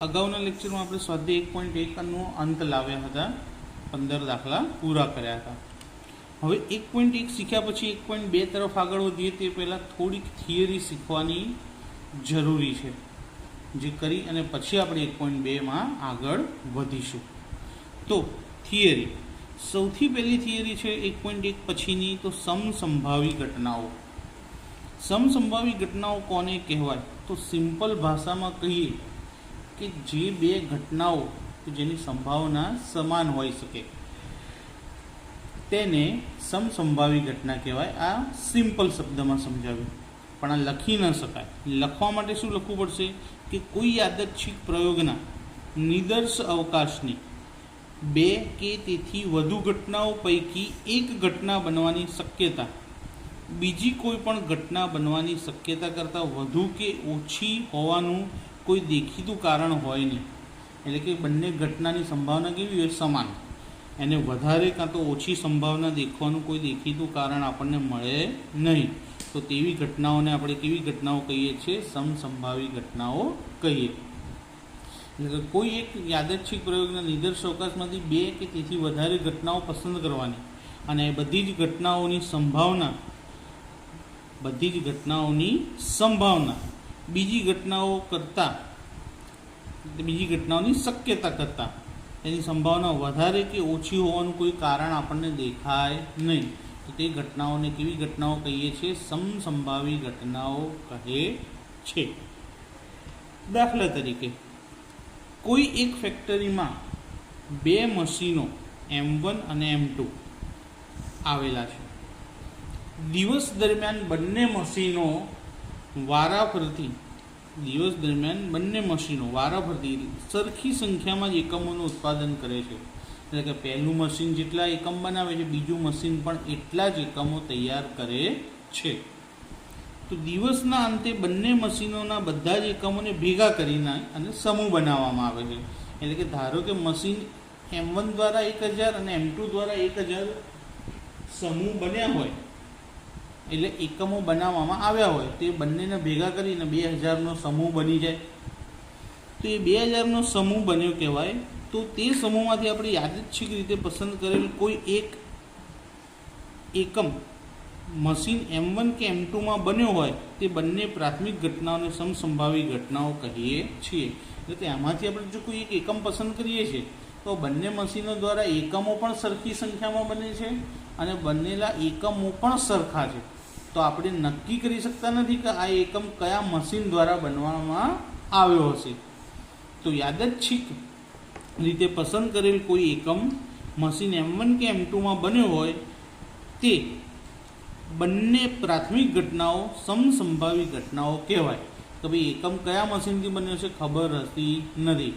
અગાઉના લેક્ચરમાં આપણે સ્વાધ્યાય 1.1નો અંત લાવ્યા હતા, 15 દાખલા પૂરા કર્યા હતા. હવે 1.1 શીખ્યા પછી 1.2 તરફ આગળ વધીએ તે પહેલાં થોડીક થિયરી શીખવાની જરૂરી છે, જે કરી અને પછી આપણે 1.2માં આગળ વધીશું. તો થિયરી, સૌથી પહેલી થિયરી છે 1.1 પછીની, તો સમસંભાવી ઘટનાઓ. સમસંભાવી ઘટનાઓ કોને કહેવાય? તો સિમ્પલ ભાષામાં કહીએ કે જે બે ઘટનાઓ જેની સંભાવના સમાન હોઈ શકે તેને સમસંભાવી ઘટના કહેવાય. આ સિમ્પલ શબ્દમાં સમજાવ્યું, પણ આ લખી ન શકાય. લખવા માટે શું લખવું પડશે કે કોઈ યાદચ્છિક પ્રયોગના નિદર્શ અવકાશની બે કે તેથી વધુ ઘટનાઓ પૈકી એક ઘટના બનવાની શક્યતા બીજી કોઈ પણ ઘટના બનવાની શક્યતા કરતાં વધુ કે ઓછી હોવાનું કોઈ દેખીતું કારણ હોય નહીં. એટલે કે બંને ઘટનાની સંભાવના કેવી હોય? સમાન. એને વધારે કાં તો ઓછી સંભાવના દેખવાનું કોઈ દેખીતું કારણ આપણને મળે નહીં. તો તેવી ઘટનાઓને આપણે કેવી ઘટનાઓ કહીએ છીએ? સમસંભાવી ઘટનાઓ કહીએ. એટલે કે કોઈ એક યાદચ્છિક પ્રયોગના નિદર્શ અવકાશમાંથી બે કે તેથી વધારે ઘટનાઓ પસંદ કરવાની અને બધી જ ઘટનાઓની સંભાવના બીજી ઘટનાઓની શક્યતા કરતાં તેની સંભાવના વધારે કે ઓછી હોવાનું કોઈ કારણ આપણને દેખાય નહીં. તો તે ઘટનાઓને કેવી ઘટનાઓ કહીએ છીએ? સમસંભાવી ઘટનાઓ કહે છે. દાખલા તરીકે, કોઈ એક ફેક્ટરીમાં બે મશીનો M1 અને M2 આવેલા છે. દિવસ દરમિયાન બંને મશીનો વારાફરતી સરખી સંખ્યામાં જ એકમોનું ઉત્પાદન કરે છે. એટલે કે પહેલું મશીન જેટલા એકમ બનાવે છે, બીજું મશીન પણ એટલા જ એકમો તૈયાર કરે છે. તો દિવસના અંતે બંને મશીનોના બધા જ એકમોને ભેગા કરીને અને સમૂહ બનાવવામાં આવે છે. એટલે કે ધારો કે મશીન M1 દ્વારા 1000 અને M2 દ્વારા 1000 સમૂહ બન્યા હોય, એટલે એકમો બનાવવામાં આવ્યા હોય, તો એ બંનેને ભેગા કરીને 2000નો સમૂહ બની જાય. તો એ 2000નો સમૂહ બન્યો કહેવાય. તો તે સમૂહમાંથી આપણે યાદચ્છિક રીતે પસંદ કરેલ કોઈ એક એકમ મશીન M1 કે M2માં બન્યો હોય તે બંને પ્રાથમિક ઘટનાઓને સમસંભાવી ઘટનાઓ કહીએ છીએ. એટલે કે આમાંથી આપણે જો કોઈ એક એકમ પસંદ કરીએ છીએ તો બંને મશીનો દ્વારા એકમો પણ સરખી સંખ્યામાં બને છે અને બનેલા એકમો પણ સરખા છે. તો આપણે નક્કી કરી શકતા નથી કે આ એકમ કયા મશીન દ્વારા બનવામાં આવ્યો હશે. તો યાદચ્છિક રીતે પસંદ કરેલ કોઈ એકમ મશીન M1 કે M2માં બન્યો હોય તે બંને પ્રાથમિક ઘટનાઓ સમસંભાવી ઘટનાઓ કહેવાય. તો ભાઈ એકમ કયા મશીનથી બન્યો છે ખબર હતી નથી,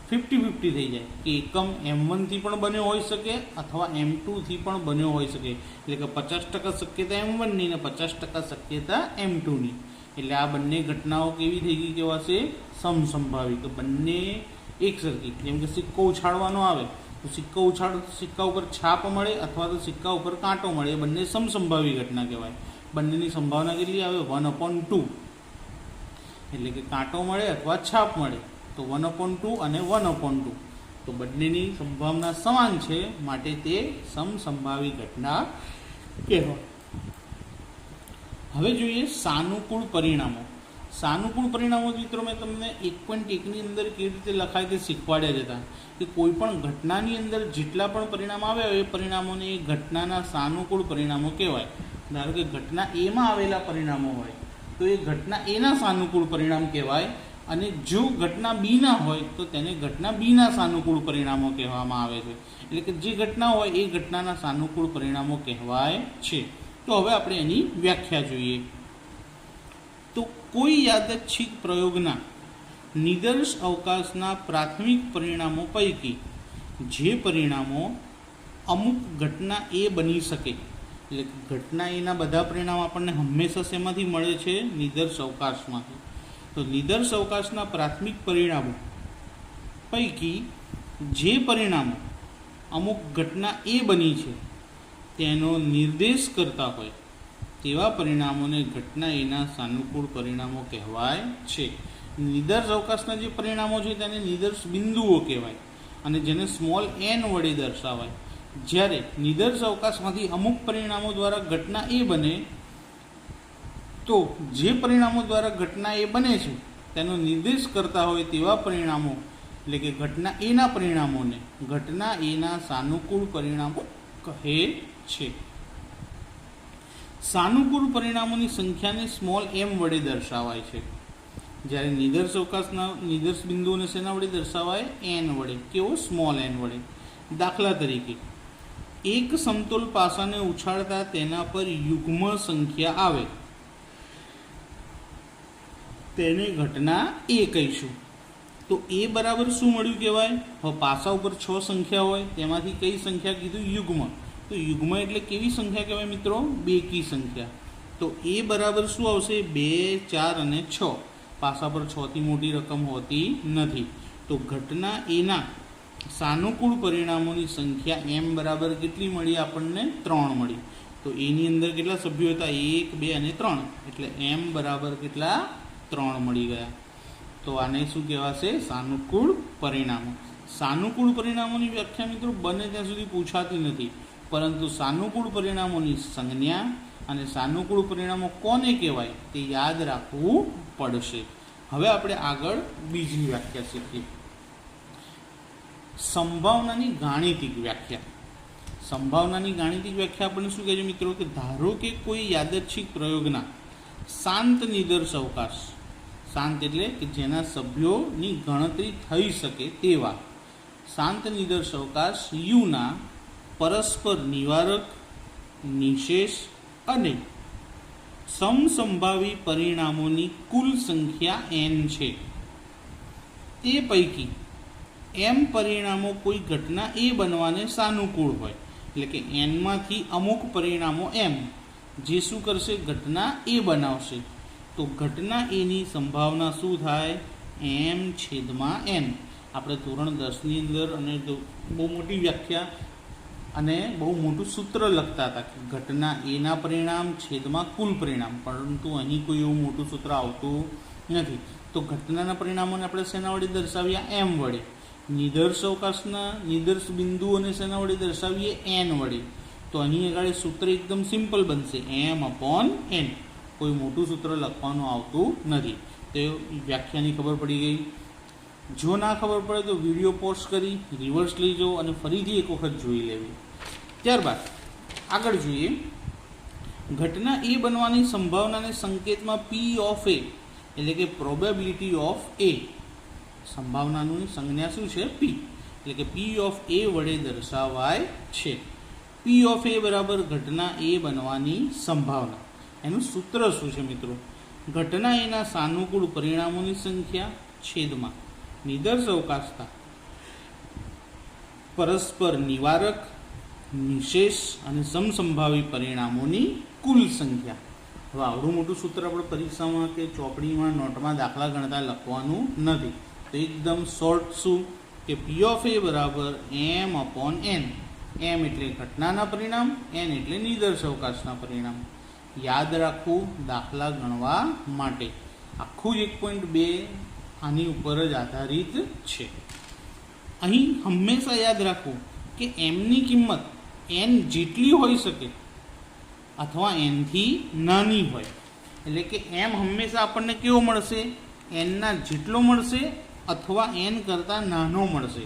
50-50 થઈ જાય કે એકમ M1થી પણ બન્યો હોઈ શકે અથવા M2થી પણ બન્યો હોઈ શકે. એટલે કે 50% શક્યતા M1ની અને 50% શક્યતા M2ની. એટલે આ બંને ઘટનાઓ કેવી થઈ ગઈ કહેવાશે? સમસંભાવી. તો બંને એક સરખી. જેમ કે સિક્કો ઉછાળવાનો આવે તો સિક્કા ઉપર છાપ મળે અથવા તો સિક્કા ઉપર કાંટો મળે, એ બંને સમસંભાવી ઘટના કહેવાય. બંનેની સંભાવના કેટલી આવે? 1/2. એટલે કે કાંટો મળે અથવા છાપ મળે તો 1/2 અને 1/2. તો બંનેની સંભાવના સમાન છે, માટે તે સમસંભાવી ઘટના કહેવાય. હવે જોઈએ સાનુકૂળ પરિણામો. સાનુકૂળ પરિણામો મિત્રો મેં તમને 1.1ની અંદર કેવી રીતે લખાય તે શીખવાડ્યા જ હતા કે કોઈ પણ ઘટનાની અંદર જેટલા પણ પરિણામ આવ્યા હોય એ પરિણામોને એ ઘટનાના સાનુકૂળ પરિણામો કહેવાય. ધારો કે ઘટના એમાં આવેલા પરિણામો હોય તો એ ઘટના એના સાનુકૂળ પરિણામ કહેવાય, અને જો ઘટના બીના હોય તો તેને ઘટના બીના સાનુકૂળ પરિણામો કહેવામાં આવે છે. એટલે કે જે ઘટના હોય એ ઘટનાના સાનુકૂળ પરિણામો કહેવાય છે. તો હવે આપણે એની વ્યાખ્યા જોઈએ. તો કોઈ યાદચ્છિક પ્રયોગના નિદર્શ અવકાશના પ્રાથમિક પરિણામો પૈકી જે પરિણામો અમુક ઘટના એ બની શકે, એટલે ઘટના એના બધા પરિણામ આપણને હંમેશા શેમાંથી મળે છે? નિદર્શ અવકાશમાંથી. તો નિદર્શ અવકાશના પ્રાથમિક પરિણામો પૈકી જે પરિણામો અમુક ઘટના એ બની છે તેનો નિર્દેશ કરતા હોય તેવા પરિણામોને ઘટના એના સાનુકૂળ પરિણામો કહેવાય છે. નિદર્શ અવકાશના જે પરિણામો છે તેને નિદર્શ બિંદુઓ કહેવાય અને જેને સ્મોલ n વડે દર્શાવાય. જ્યારે નિદર્શ અવકાશમાંથી અમુક પરિણામો દ્વારા ઘટના એ બને તો જે પરિણામો દ્વારા ઘટના એ બને છે તેનો નિર્દેશ કરતા હોય તેવા પરિણામો એટલે કે ઘટના એના પરિણામોને ઘટના એના સાનુકૂળ પરિણામો કહે છે. સાનુકૂળ પરિણામોની સંખ્યાને સ્મોલ m વડે દર્શાવાય છે. જ્યારે નિદર્શ અવકાશના નિદર્શ બિંદુઓને શેના વડે દર્શાવાય? n વડે. કેવો? સ્મોલ n વડે. દાખલા તરીકે એક સમતોલ પાસાને ઉછાળતા તેના પર યુગ્મ સંખ્યા આવે તેને ઘટના એ કહીશું. તો એ બરાબર શું મળ્યું કહેવાય? હવે પાસા ઉપર 6 સંખ્યા હોય તેમાંથી કઈ સંખ્યા કીધું? યુગ્મ. તો યુગ્મ એટલે કેવી સંખ્યા કહેવાય મિત્રો? બેકી સંખ્યા. તો એ બરાબર શું આવશે? 2, 4 અને 6. પાસા પર 6 થી મોટી રકમ હોતી નથી. તો ઘટના એના સાનુકૂળ પરિણામોની સંખ્યા m બરાબર કેટલી મળી આપણને? 3 મળી. તો એની અંદર કેટલા સભ્યો હતા? 1, 2 અને 3. એટલે m બરાબર કેટલા? 3 મળી ગયા. તો આને શું કહેવાશે? સાનુકૂળ પરિણામો. સાનુકૂળ પરિણામોની વ્યાખ્યા મિત્રો બને ત્યાં સુધી પૂછાતી નથી, પરંતુ સાનુકૂળ પરિણામોની સંજ્ઞા અને સાનુકૂળ પરિણામો કોને કહેવાય તે યાદ રાખવું પડશે. હવે આપણે આગળ બીજી વ્યાખ્યા શીખીએ. સંભાવનાની ગાણિતિક વ્યાખ્યા. સંભાવનાની ગાણિતિક વ્યાખ્યા આપણને શું કહે છે મિત્રો? કે ધારો કે કોઈ યાદચ્છિક પ્રયોગના શાંત નિદર્શ અવકાશ, શાંત એટલે કે જેના સભ્યોની ગણતરી થઈ શકે તેવા શાંત નિદર્શ અવકાશ યુના પરસ્પર નિવારક, નિશેષ અને સમસંભાવી પરિણામોની કુલ સંખ્યા n છે. તે પૈકી m પરિણામો કોઈ ઘટના એ બનવાને સાનુકૂળ હોય, એટલે કે n માંથી અમુક પરિણામો m જે શું કરશે? ઘટના એ બનાવશે. તો ઘટના એની સંભાવના શું થાય? m/n. આપણે ધોરણ 10ની અંદર અને બહુ મોટી વ્યાખ્યા અને બહુ મોટું સૂત્ર લખતા હતા કે ઘટના એના પરિણામ છેદમાં કુલ પરિણામ, પરંતુ અહીં કોઈ એવું મોટું સૂત્ર આવતું નથી. તો ઘટનાના પરિણામોને આપણે શેના વડે દર્શાવ્યા? m વડે. નિદર્શ અવકાશના નિદર્શ બિંદુઓને શેના વડે દર્શાવીએ? n વડે. તો અહીં આગળ સૂત્ર એકદમ સિમ્પલ બનશે, m/n. કોઈ મોટું સૂત્ર લખવાનું આવતું નથી. તો વ્યાખ્યાની ખબર પડી ગઈ. જો ના ખબર પડે તો વિડીયો પોઝ કરી રિવર્સ લઈ જાઓ અને ફરીથી એક વખત જોઈ લેવી. ત્યારબાદ આગળ જોઈએ. ઘટના એ બનવાની સંભાવનાને સંકેતમાં p ઓફ a એટલે કે પ્રોબેબિલિટી ઓફ a, સંભાવનાની સંજ્ઞા શું છે? p. એટલે કે p ઓફ a વડે દર્શાવાય છે. p ઓફ a બરાબર ઘટના એ બનવાની સંભાવના. એનું સૂત્ર શું છે મિત્રો? ઘટના એના સાનુકૂળ પરિણામોની સંખ્યા છેદમાં નિદર્શ અવકાશતા પરસ્પર નિવારક, નિશેષ અને સમસંભાવી પરિણામોની કુલ સંખ્યા. હવે આવડું મોટું સૂત્ર આપણે પરીક્ષામાં કે ચોપડીમાં નોટમાં દાખલા ગણતા લખવાનું નથી. તો એકદમ શોર્ટ શું કે p ઓફ a બરાબર m/n. m એટલે ઘટનાના પરિણામ, n એટલે નિદર્શ અવકાશના પરિણામ. યાદ રાખવું દાખલા ગણવા માટે. આખું 1.2 આની ઉપર જ આધારિત છે. અહીં હંમેશા યાદ રાખવું કે mની કિંમત n જેટલી હોઈ શકે અથવા n થી નાની હોય. એટલે કે m હંમેશા આપણને કેવો મળશે? n ના જેટલો મળશે અથવા n કરતાં નાનો મળશે,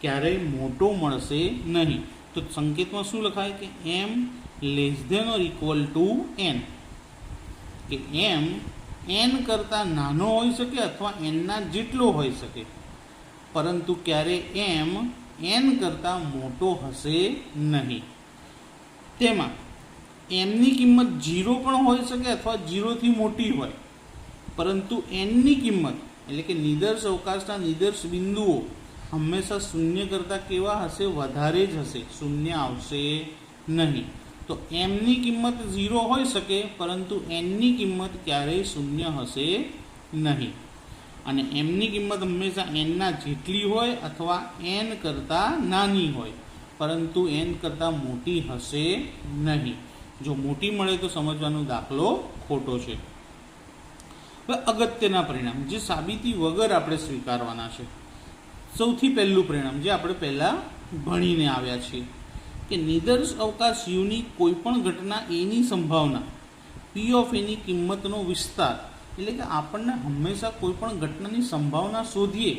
ક્યારેય મોટો મળશે નહીં. તો સંકેતમાં શું લખાય કે m n, કે m n કરતાં નાનો હોઈ શકે અથવા n ના જેટલો હોઈ શકે, પરંતુ ક્યારે m n કરતાં મોટો હશે નહીં. તેમાં m ની કિંમત 0 પણ હોઈ શકે અથવા 0 થી મોટી હોય, પરંતુ n ની કિંમત એટલે કે નિદર્શ અવકાશના નિદર્શ બિંદુઓ હંમેશા શૂન્ય કરતાં કેવા હશે? વધારે જ હશે, શૂન્ય આવશે નહીં. તો m ની કિંમત 0 હોઈ શકે, પરંતુ n ની કિંમત ક્યારેય શૂન્ય હશે નહીં. અને m ની કિંમત હંમેશા n ના જેટલી હોય અથવા n કરતાં નાની હોય, પરંતુ n કરતાં મોટી હશે નહીં. જો મોટી મળે તો સમજવાનો દાખલો ખોટો છે. હવે અગત્યના પરિણામ જે સાબિતી વગર આપણે સ્વીકારવાના છે. સૌથી પહેલું પરિણામ જે આપણે પહેલાં ભણીને આવ્યા છીએ કે નિદર્શ અવકાશ યુની કોઈપણ ઘટના એની સંભાવના પી ઓફ એની કિંમતનો વિસ્તાર, એટલે કે આપણને હંમેશા કોઈપણ ઘટનાની સંભાવના શોધીએ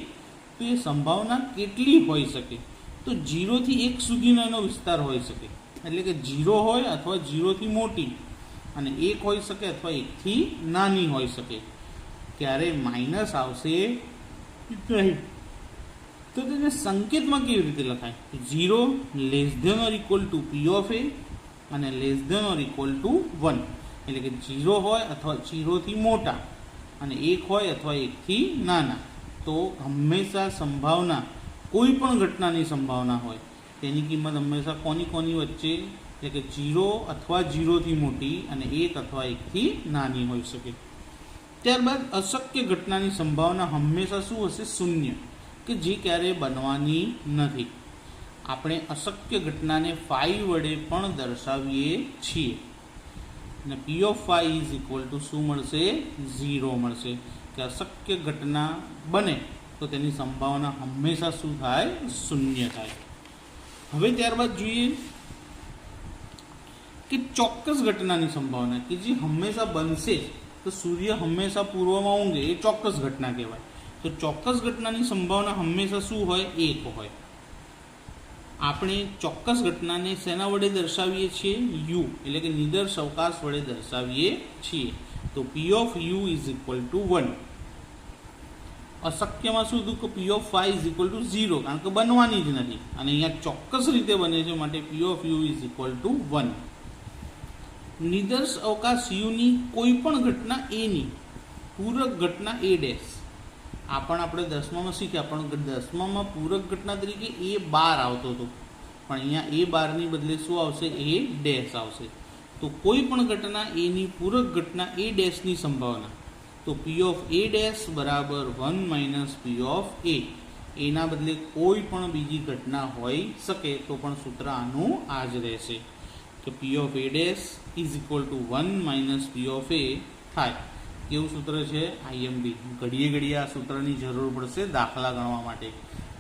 તો એ સંભાવના કેટલી હોઈ શકે, તો 0 થી 1 સુધીનો એનો વિસ્તાર હોઈ શકે. એટલે કે 0 હોય અથવા 0 થી મોટી, અને 1 હોઈ શકે અથવા 1 થી નાની હોઈ શકે. ત્યારે માઇનસ આવશે નહીં. તો તેને સંકેતમાં કેવી રીતે લખાય? 0 less than or equal to P of A અને less than or equal to 1. એટલે કે 0 હોય અથવા 0 થી મોટા અને 1 હોય અથવા 1 થી નાના. તો હંમેશા સંભાવના કોઈ પણ ઘટનાની સંભાવના હોય તેની કિંમત હંમેશા કોની વચ્ચે, એટલે કે 0 અથવા 0 થી મોટી અને 1 અથવા 1 થી નાની હોઈ શકે. ત્યારબાદ અશક્ય ઘટનાની સંભાવના હંમેશા શું હશે? શૂન્ય, કે જે ક્યારેય બનવાની નથી. આપણે અશક્ય ઘટનાને ફાઈ વડે પણ દર્શાવીએ છીએ અને P of phi is equal to શું મળશે? 0 મળશે. કે અશક્ય ઘટના બને તો તેની સંભાવના હંમેશા શું થાય? શૂન્ય થાય. હવે ત્યારબાદ જોઈએ કે ચોક્કસ ઘટનાની સંભાવના કે જે હંમેશા બનશે. તો સૂર્ય હંમેશા પૂર્વમાં ઊંઘે એ ચોક્કસ ઘટના કહેવાય. તો ચોક્કસ ઘટનાની સંભાવના હંમેશા શું હોય? 1 હોય. આપણે ચોક્કસ ઘટનાને શેના વડે દર્શાવીએ છીએ? યુ, એટલે કે નિદર્શ અવકાશ વડે દર્શાવીએ છીએ. તો P of U is equal to 1. અશક્યમાં શું હતું કે P of phi is equal to 0, કારણ કે બનવાની જ નથી. અને અહીંયા ચોક્કસ રીતે બને છે, માટે પી of U is equal to 1. નિદર્શ અવકાશ યુની કોઈ પણ ઘટના એની પૂરક ઘટના એ ડેશ. આ પણ આપણે 10મામાં શીખ્યા, પણ 10મામાં પૂરક ઘટના તરીકે A12 આવતો હતો, પણ અહીંયા A12ની બદલે શું આવશે? A ડેશ આવશે. તો કોઈ પણ ઘટના એની પૂરક ઘટના એ ડેશની સંભાવના, તો પી ઓફ એ ડેશ બરાબર 1 માઇનસ પી ઓફ એ. એના બદલે કોઈ પણ બીજી ઘટના હોઈ શકે તો પણ સૂત્ર આનું આ જ રહેશે કે P of A dash is equal to 1 minus P of A થાય. કેવું સૂત્ર છે? આઈએમપી. ઘડીએ આ સૂત્રની જરૂર પડશે દાખલા ગણવા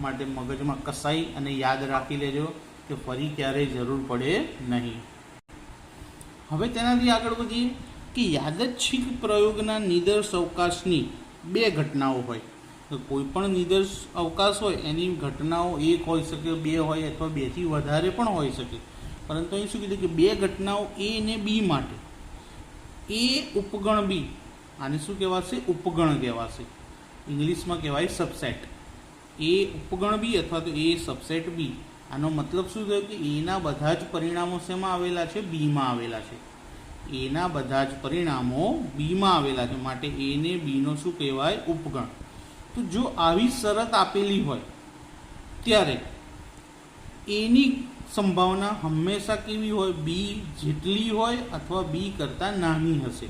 માટે મગજમાં કસાઈ અને યાદ રાખી લેજો કે ફરી ક્યારેય જરૂર પડે નહીં. હવે તેનાથી આગળ વધીએ કે યાદચ્છિક પ્રયોગના નિદર્શ અવકાશની 2 ઘટનાઓ હોય. તો કોઈ પણ નિદર્શ અવકાશ હોય એની ઘટનાઓ 1 હોઈ શકે, 2 હોય અથવા 2 થી વધારે પણ હોઈ શકે. પરંતુ અહીં શું કીધું કે 2 ઘટનાઓ એ અને બી માટે. એ ઉપગણ બી, આને શું કહેવાશે? ઉપગણ કહેવાશે. ઇંગ્લિશમાં કહેવાય સબસેટ. એ ઉપગણ બી અથવા તો એ સબસેટ બી. આનો મતલબ શું થયો કે એના બધા જ પરિણામો શેમાં આવેલા છે? બીમાં આવેલા છે. એના બધા જ પરિણામો બીમાં આવેલા છે, માટે એ ને બીનો શું કહેવાય? ઉપગણ. તો જો આવી શરત આપેલી હોય ત્યારે એની સંભાવના હંમેશા કેવી હોય? બી જેટલી હોય અથવા બી કરતાં નાની હશે.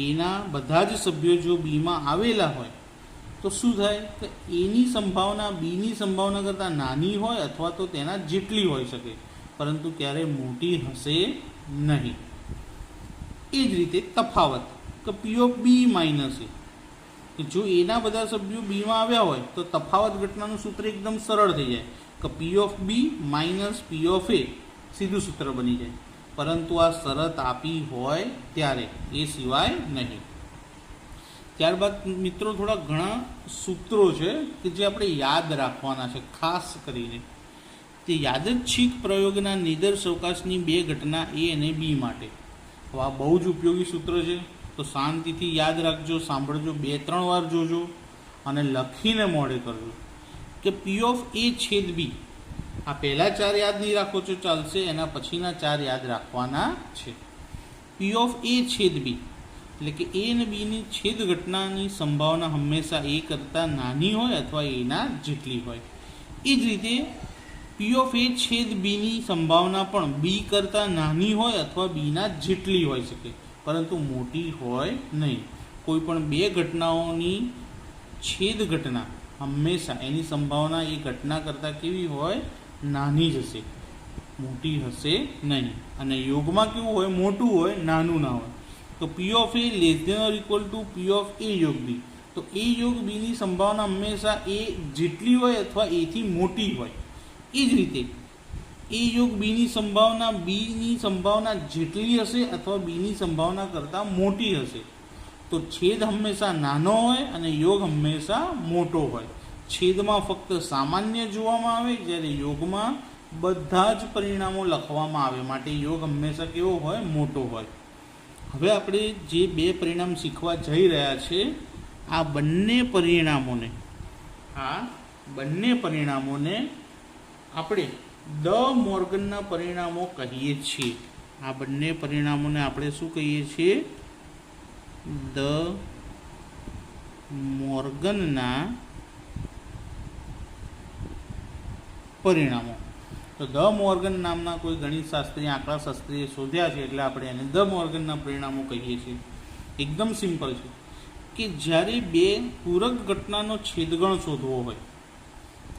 એના બધા જ સભ્યો જો બીમાં આવેલા હોય તો શું થાય કે એની સંભાવના બીની સંભાવના કરતાં નાની હોય અથવા તો તેના જેટલી હોઈ શકે, પરંતુ ક્યારેય મોટી હશે નહીં. એ જ રીતે તફાવત કે પી ઓફ બી માઇનસ એ, કે જો એના બધા સભ્યો બીમાં આવ્યા હોય તો તફાવત ઘટનાનું સૂત્ર એકદમ સરળ થઈ જાય કે P of B minus P of A, સીધું સૂત્ર બની જાય. પરંતુ આ શરત આપી હોય ત્યારે, એ સિવાય નહીં. ત્યારબાદ મિત્રો થોડા ઘણા સૂત્રો છે કે જે આપણે યાદ રાખવાના છે ખાસ કરીને. તે યાદચ્છિક પ્રયોગના નિદર્શ અવકાશની 2 ઘટના એ અને બી માટે. તો આ બહુ જ ઉપયોગી સૂત્ર છે, તો શાંતિથી યાદ રાખજો, સાંભળજો, 2-3 વાર જોજો અને લખીને મોઢે કરજો કે પી ઓફ એ છેદ બી. આ પહેલા 4 યાદ નહીં રાખો છો ચાલશે, એના પછીના 4 યાદ રાખવાના છે. પી ઓફ એ છેદ બી એટલે કે એ અને બીની છેદ ઘટનાની સંભાવના હંમેશા એ કરતાં નાની હોય અથવા એના જેટલી હોય. એ જ રીતે પી ઓફ એ છેદ બીની સંભાવના પણ બી કરતાં નાની હોય અથવા બીના જેટલી હોઈ શકે, પરંતુ મોટી હોય નહીં. કોઈ પણ 2 ઘટનાઓની છેદ ઘટના હંમેશા એની સંભાવના એ ઘટના કરતાં કેવી હોય? નાની જ હશે, મોટી હશે નહીં. અને યોગમાં કેવું હોય? મોટું હોય, નાનું ના હોય. તો P of A less than or equal to P of A યોગ બી. તો એ યોગ બીની સંભાવના હંમેશા એ જેટલી હોય અથવા એથી મોટી હોય. એ જ રીતે એ યોગ બીની સંભાવના જેટલી હશે અથવા બીની સંભાવના કરતાં મોટી હશે. તો છેદ હંમેશા નાનો હોય અને યોગ હંમેશા મોટો હોય. છેદમાં ફક્ત સામાન્ય જોવામાં આવે, જ્યારે યોગમાં બધા જ પરિણામો લખવામાં આવે, માટે યોગ હંમેશા કેવો હોય? મોટો હોય. હવે આપણે જે બે પરિણામ શીખવા જઈ રહ્યા છે, આ બંને પરિણામોને આપણે ડ મોર્ગનના પરિણામો કહીએ છીએ. આ બંને પરિણામોને આપણે શું કહીએ છીએ? ડ મોર્ગનના પરિણામો. તો દ મોર્ગન નામના કોઈ ગણિતશાસ્ત્રી, આંકડાશાસ્ત્રીએ શોધ્યા છે, એટલે આપણે એને દ મોર્ગનના પરિણામો કહીએ છીએ. એકદમ સિમ્પલ છે કે જ્યારે બે પૂરક ઘટનાનો છેદગણ શોધવો હોય,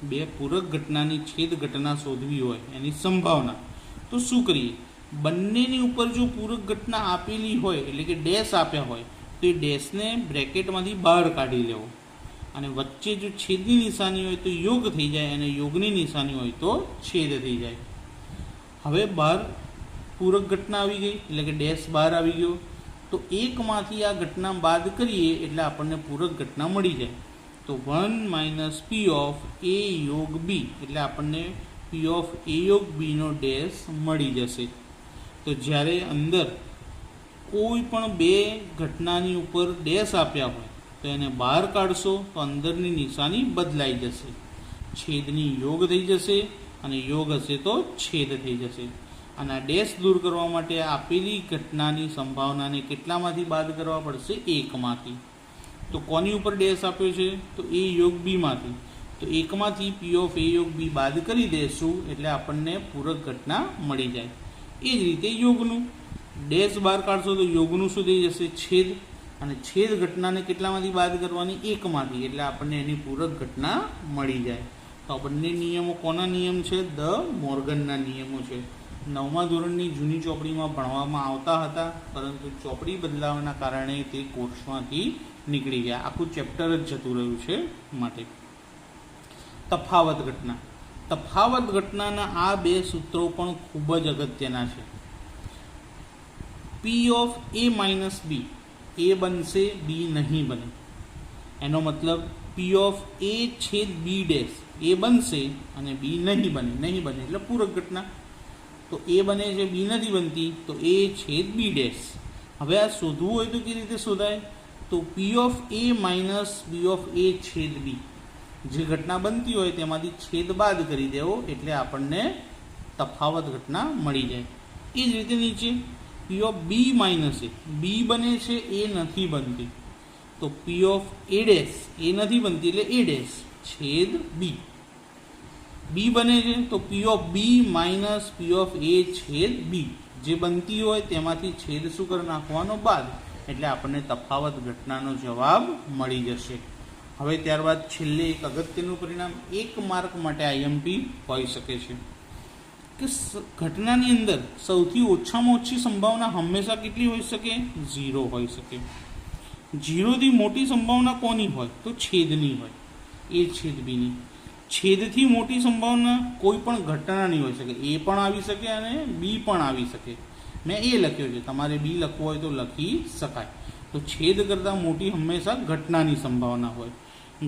બે પૂરક ઘટનાની છેદ ઘટના શોધવી હોય, એની સંભાવના, તો શું કરીએ? બંનેની ઉપર જો પૂરક ઘટના આપેલી હોય, એટલે કે ડેશ આપ્યા હોય, તો એ ડેશને બ્રેકેટમાંથી બહાર કાઢી લેવો, અને વચ્ચે જો છેદની નિશાની હોય તો યોગ થઈ જાય, અને યોગની નિશાની હોય તો છેદ થઈ જાય. હવે બહાર પૂરક ઘટના આવી ગઈ, એટલે કે ડેશ બહાર આવી ગયો, તો એકમાંથી આ ઘટના બાદ કરીએ એટલે આપણને પૂરક ઘટના મળી જાય. તો 1 - પી ઓફ એ યોગ બી, એટલે આપણને પી ઓફ એ યોગ બીનો ડેશ મળી જશે. તો જ્યારે અંદર કોઈ પણ બે ઘટનાની ઉપર ડેશ આપ્યા હોય તો એને બહાર કાઢશો તો અંદરની નિશાની બદલાઈ જશે. છેદની યોગ થઈ જશે, અને યોગ હશે તો છેદ થઈ જશે. અને આ ડેશ દૂર કરવા માટે આપેલી ઘટનાની સંભાવનાને કેટલામાંથી બાદ કરવા પડશે? એકમાંથી. તો કોની ઉપર ડેશ આપ્યો છે? તો એ યોગ બીમાંથી. તો એકમાંથી પી ઓફ એ યોગ બી બાદ કરી દેશું એટલે આપણને પૂરક ઘટના મળી જાય. એ જ રીતે યોગનું ડેશ બહાર કાઢશો તો યોગનું શું થઈ જશે? છેદ. અને છેદ ઘટનાને કેટલામાંથી બાદ કરવાની? એકમાંથી. એટલે આપણને એની પૂરક ઘટના મળી જાય. તો આ બંને નિયમો કોના નિયમ છે? દ મોર્ગનના નિયમો છે. 9મા ધોરણની જૂની ચોપડીમાં ભણવામાં આવતા હતા, પરંતુ ચોપડી બદલાવાના કારણે તે કોર્સમાંથી નીકળી ગયા. આખું ચેપ્ટર જ જતું રહ્યું છે. માટે તફાવત ઘટના. તફાવત ઘટનાના આ બે સૂત્રો પણ ખૂબ જ અગત્યના છે. પી ઓફ એ માઇનસ બી, એ બનશે, બી નહીં બને. એનો મતલબ પી ઓફ એ છેદ બી ડેશ, એ બનશે અને બી નહીં બને એટલે પૂરક ઘટના. તો એ બને છે, બી નથી બનતી, તો એ છેદ બી ડેશ. હવે આ શોધવું હોય તો કેવી રીતે શોધાય? તો P of A minus B of A છેદ બી, જે ઘટના બનતી હોય તેમાંથી છેદ બાદ કરી દેવો એટલે આપણને તફાવત ઘટના મળી જાય. એ જ રીતે નીચે પી ઓફ બી માઇનસ એ, બી બને છે, એ નથી બનતી, તો પી ઓફ એ ડેશ, એ નથી બનતી એટલે એ ડેશ છેદ બી. બી બને છે તો P of B minus P of A છેદ બી, જે બનતી હોય તેમાંથી છેદ શું કરી નાખવાનો? બાદ. એટલે આપણને તફાવત ઘટનાનો જવાબ મળી જશે. હવે ત્યારબાદ છેલ્લે એક અગત્યનું પરિણામ 1 માર્ક માટે આઈએમપી હોઈ શકે છે કે ઘટનાની અંદર સૌથી ઓછામાં ઓછી સંભાવના હંમેશા કેટલી હોઈ શકે? 0 હોઈ શકે. 0થી મોટી સંભાવના કોની હોય? તો છેદની હોય, એ છેદ બીની. છેદથી મોટી સંભાવના કોઈ પણ ઘટનાની હોઈ શકે, એ પણ આવી શકે અને બી પણ આવી શકે. મેં એ લખ્યો છે, તમારે બી લખવું હોય તો લખી શકાય. તો છેદ કરતાં મોટી હંમેશા ઘટનાની સંભાવના હોય.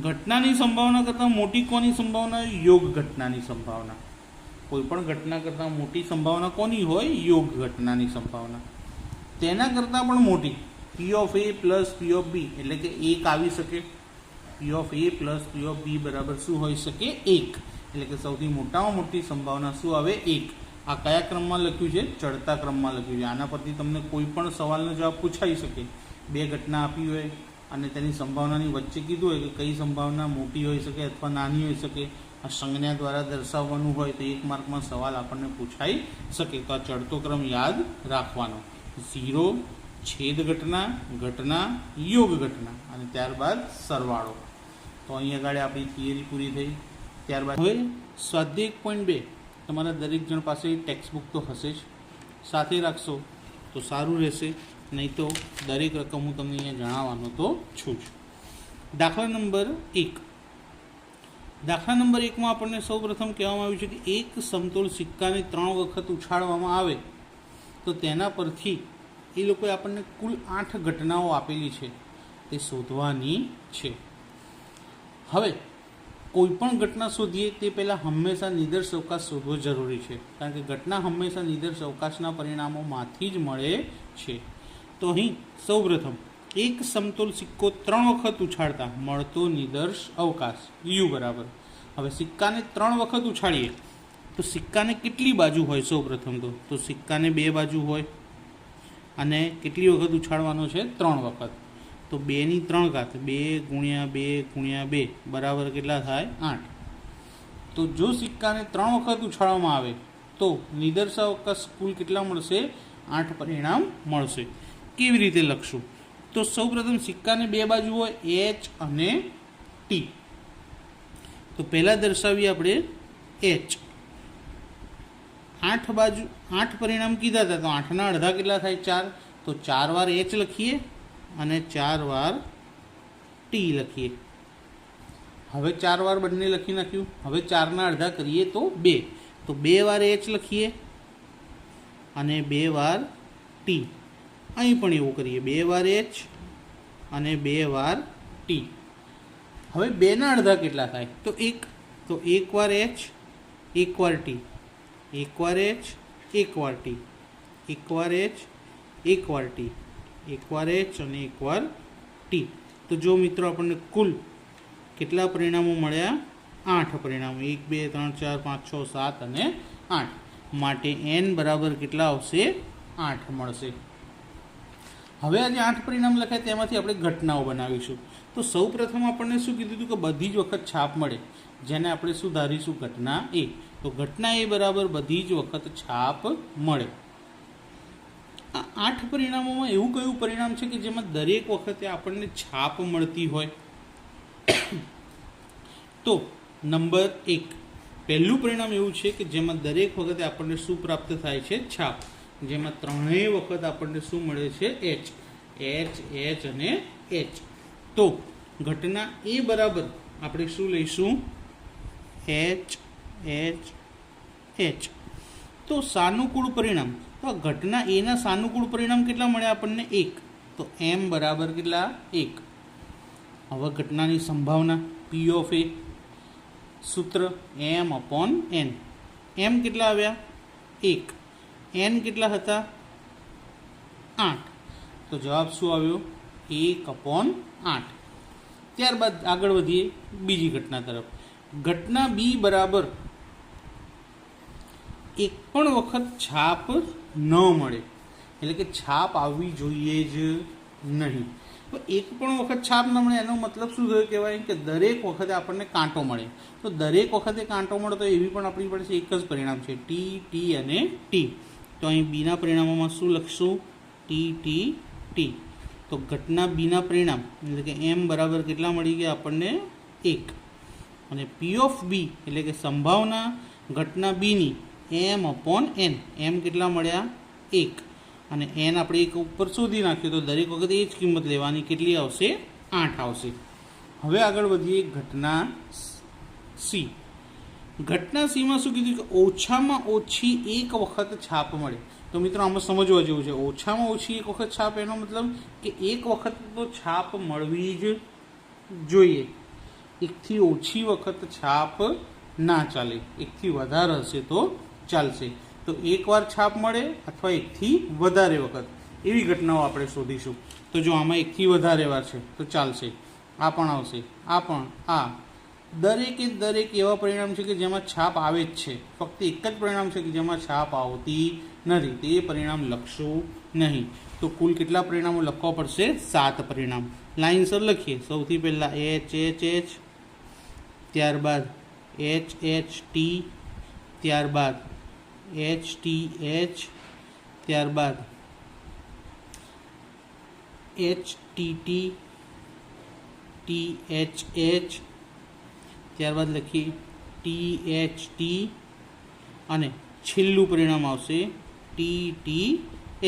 ઘટનાની સંભાવના કરતાં મોટી કોની સંભાવના? યોગ ઘટનાની સંભાવના. કોઈ પણ ઘટના કરતાં મોટી સંભાવના કોની હોય? યોગ ઘટનાની સંભાવના. તેના કરતાં પણ મોટી P of A plus P of B, એટલે કે 1 આવી શકે. P of A plus P of B બરાબર શું હોઈ શકે? 1. એટલે કે સૌથી મોટામાં મોટી સંભાવના શું આવે? 1. આ કયા ક્રમમાં લખ્યું છે? ચડતા ક્રમમાં લખ્યું છે. આના પરથી તમને કોઈ પણ સવાલનો જવાબ પૂછાઈ શકે. બે ઘટના આપી હોય અને તેની સંભાવનાની વચ્ચે કીધું હોય કે કઈ સંભાવના મોટી હોઈ શકે અથવા નાની હોઈ શકે, આ સંજ્ઞા દ્વારા દર્શાવવાનું હોય તો 1 માર્કમાં સવાલ આપણને પૂછાઈ શકે. તો આ ચડતો ક્રમ યાદ રાખવાનો. 0 છેદ ઘટના, ઘટના, યોગ ઘટના અને ત્યારબાદ સરવાળો. તો અહીં આગળ આપણી થિયરી પૂરી થઈ. ત્યારબાદ હવે સ્વાધ્યાય 1.2 તમારા દરેક જણ પાસે ટેક્સ્ટ બુક તો હશે જ, સાથે રાખશો તો સારું રહેશે. નહીં તો દરેક રકમ હું તમને અહીંયા જણાવવાનો તો છું જ. દાખલા નંબર 1. દાખલા નંબર 1માં આપણને સૌપ્રથમ કહેવામાં આવ્યું છે કે એક સમતોલ સિક્કાને 3 વખત ઉછાળવામાં આવે તો તેના પરથી એ લોકોએ આપણને કુલ 8 ઘટનાઓ આપેલી છે તે શોધવાની છે. હવે કોઈ પણ ઘટના શોધીએ તે પહેલાં હંમેશા નિદર્શ અવકાશ શોધવો જરૂરી છે, કારણ કે ઘટના હંમેશા નિદર્શ અવકાશના પરિણામોમાંથી જ મળે છે. તો અહીં સૌપ્રથમ એક સમતોલ સિક્કો 3 વખત ઉછાળતા મળતો નિદર્શ અવકાશ યુ બરાબર. હવે સિક્કાને 3 વખત ઉછાળીએ તો સિક્કાને કેટલી બાજુ હોય? સૌપ્રથમ તો સિક્કાને 2 બાજુ હોય અને કેટલી વખત ઉછાળવાનો છે? 3 વખત. તો 2 ની 3 ઘાત 2 ગુણ્યા 2 ગુણ્યા 2 બરાબર કેટલા થાય? 8. તો જો સિક્કાને 3 વખત ઉછાળવામાં આવે તો નિદર્શ અવકાશ કુલ કેટલા મળશે? 8 પરિણામ મળશે. કેવી રીતે લખશું? તો સૌપ્રથમ સિક્કાને 2 બાજુ હોય એચ અને ટી. તો પહેલાં દર્શાવીએ આપણે એચ. 8 બાજુ 8 પરિણામ કીધા હતા, તો 8ના અડધા કેટલા થાય? 4. તો 4 વાર એચ લખીએ અને 4 વાર ટી લખીએ. હવે 4 વાર બંને લખી નાખ્યું. હવે 4ના અડધા કરીએ તો 2. તો 2 વાર એચ લખીએ અને 2 વાર ટી. અહીં પણ એવું કરીએ, 2 વાર એચ અને 2 વાર ટી. હવે 2ના અડધા કેટલા થાય? તો 1. તો 1 વાર એચ 1 વાર ટી, 1 વાર એચ 1 વાર ટી, 1 વાર એચ 1 વાર ટી, 1 વાર એચ અને 1 વાર ટી. તો જો મિત્રો આપણને કુલ કેટલા પરિણામો મળ્યા? 8 પરિણામો. 1 2 3 4 5 6 7 અને 8. માટે n બરાબર કેટલા આવશે? 8 મળશે. હવે આ જે 8 પરિણામ લખાય તેમાંથી આપણે ઘટનાઓ બનાવીશું. તો સૌપ્રથમ આપણને શું કીધું હતું કે બધી જ વખત છાપ મળે, જેને આપણે શું ધારીશું? ઘટના એ. તો ઘટના એ બરાબર બધી જ વખત છાપ મળે. આ 8 પરિણામોમાં એવું કયું પરિણામ છે કે જેમાં દરેક વખતે આપણને છાપ મળતી હોય? તો નંબર 1 પહેલું પરિણામ એવું છે કે જેમાં દરેક વખતે આપણને શું પ્રાપ્ત થાય છે? છાપ. જેમાં 3 વખત આપણને શું મળે છે? એચ. એચ એચ અને એચ. તો ઘટના એ બરાબર આપણે શું લઈશું? H H H. તો સાનુકૂળ પરિણામ, તો આ ઘટના એના સાનુકૂળ પરિણામ કેટલા મળ્યા આપણને? 1. તો એમ બરાબર કેટલા? 1. હવે ઘટનાની સંભાવના પી ઓફ એ, સૂત્ર m/n. એમ કેટલા આવ્યા? 1. n કેટલા હતા? 8. તો જવાબ શું આવ્યો? 1/8. ત્યારબાદ આગળ વધીએ બીજી ઘટના તરફ. ઘટના બી બરાબર એક પણ વખત છાપ ન મળે, એટલે કે છાપ આવવી જોઈએ જ નહીં. તો એક પણ વખત છાપ ન મળે એનો મતલબ શું થયો કહેવાય? કે દરેક વખતે આપણને કાંટો મળે. તો દરેક વખતે કાંટો મળે તો એવી પણ આપણી પાસે એક જ પરિણામ છે, ટી ટી અને ટી. તો અહીં બીના પરિણામોમાં શું લખશું? T T T. તો ઘટના બીના પરિણામ એટલે કે એમ બરાબર કેટલા મળી ગયા આપણને? 1. અને પી ઓફ બી એટલે કે સંભાવના ઘટના બીની m/n. એમ કેટલા મળ્યા? 1. અને n આપણે એક ઉપર શોધી નાખ્યું તો દરેક વખતે એ જ કિંમત લેવાની. કેટલી આવશે? 8 આવશે. હવે આગળ વધીએ ઘટના સી. ઘટના સીમાં શું કીધું? કે ઓછામાં ઓછી એક વખત છાપ મળે. તો મિત્રો આમાં સમજવા જેવું છે. ઓછામાં ઓછી એક વખત છાપ એનો મતલબ કે એક વખત તો છાપ મળવી જ જોઈએ. એકથી ઓછી વખત છાપ ના ચાલે, એકથી વધારે હશે તો ચાલશે. તો એકવાર છાપ મળે અથવા એકથી વધારે વખત એવી ઘટનાઓ આપણે શોધીશું. તો જો આમાં એકથી વધારે વાર છે તો ચાલશે, આ પણ આવશે, આ પણ, આ દરેકે દરેક એવા પરિણામ છે કે જેમાં છાપ આવે જ છે. ફક્ત એક જ પરિણામ છે કે જેમાં છાપ આવતી નથી, તે પરિણામ લખશું નહીં. તો કુલ કેટલા પરિણામો લખવા પડશે? 7 પરિણામ. લાઇનસર લખીએ. સૌથી પહેલાં એચ એચ એચ, ત્યારબાદ એચ એચ ટી, ત્યારબાદ એચ ટી એચ, ત્યારબાદ H T T, T H H, ત્યારબાદ લખીએ ટી એચ ટી અને છેલ્લું પરિણામ આવશે ટી ટી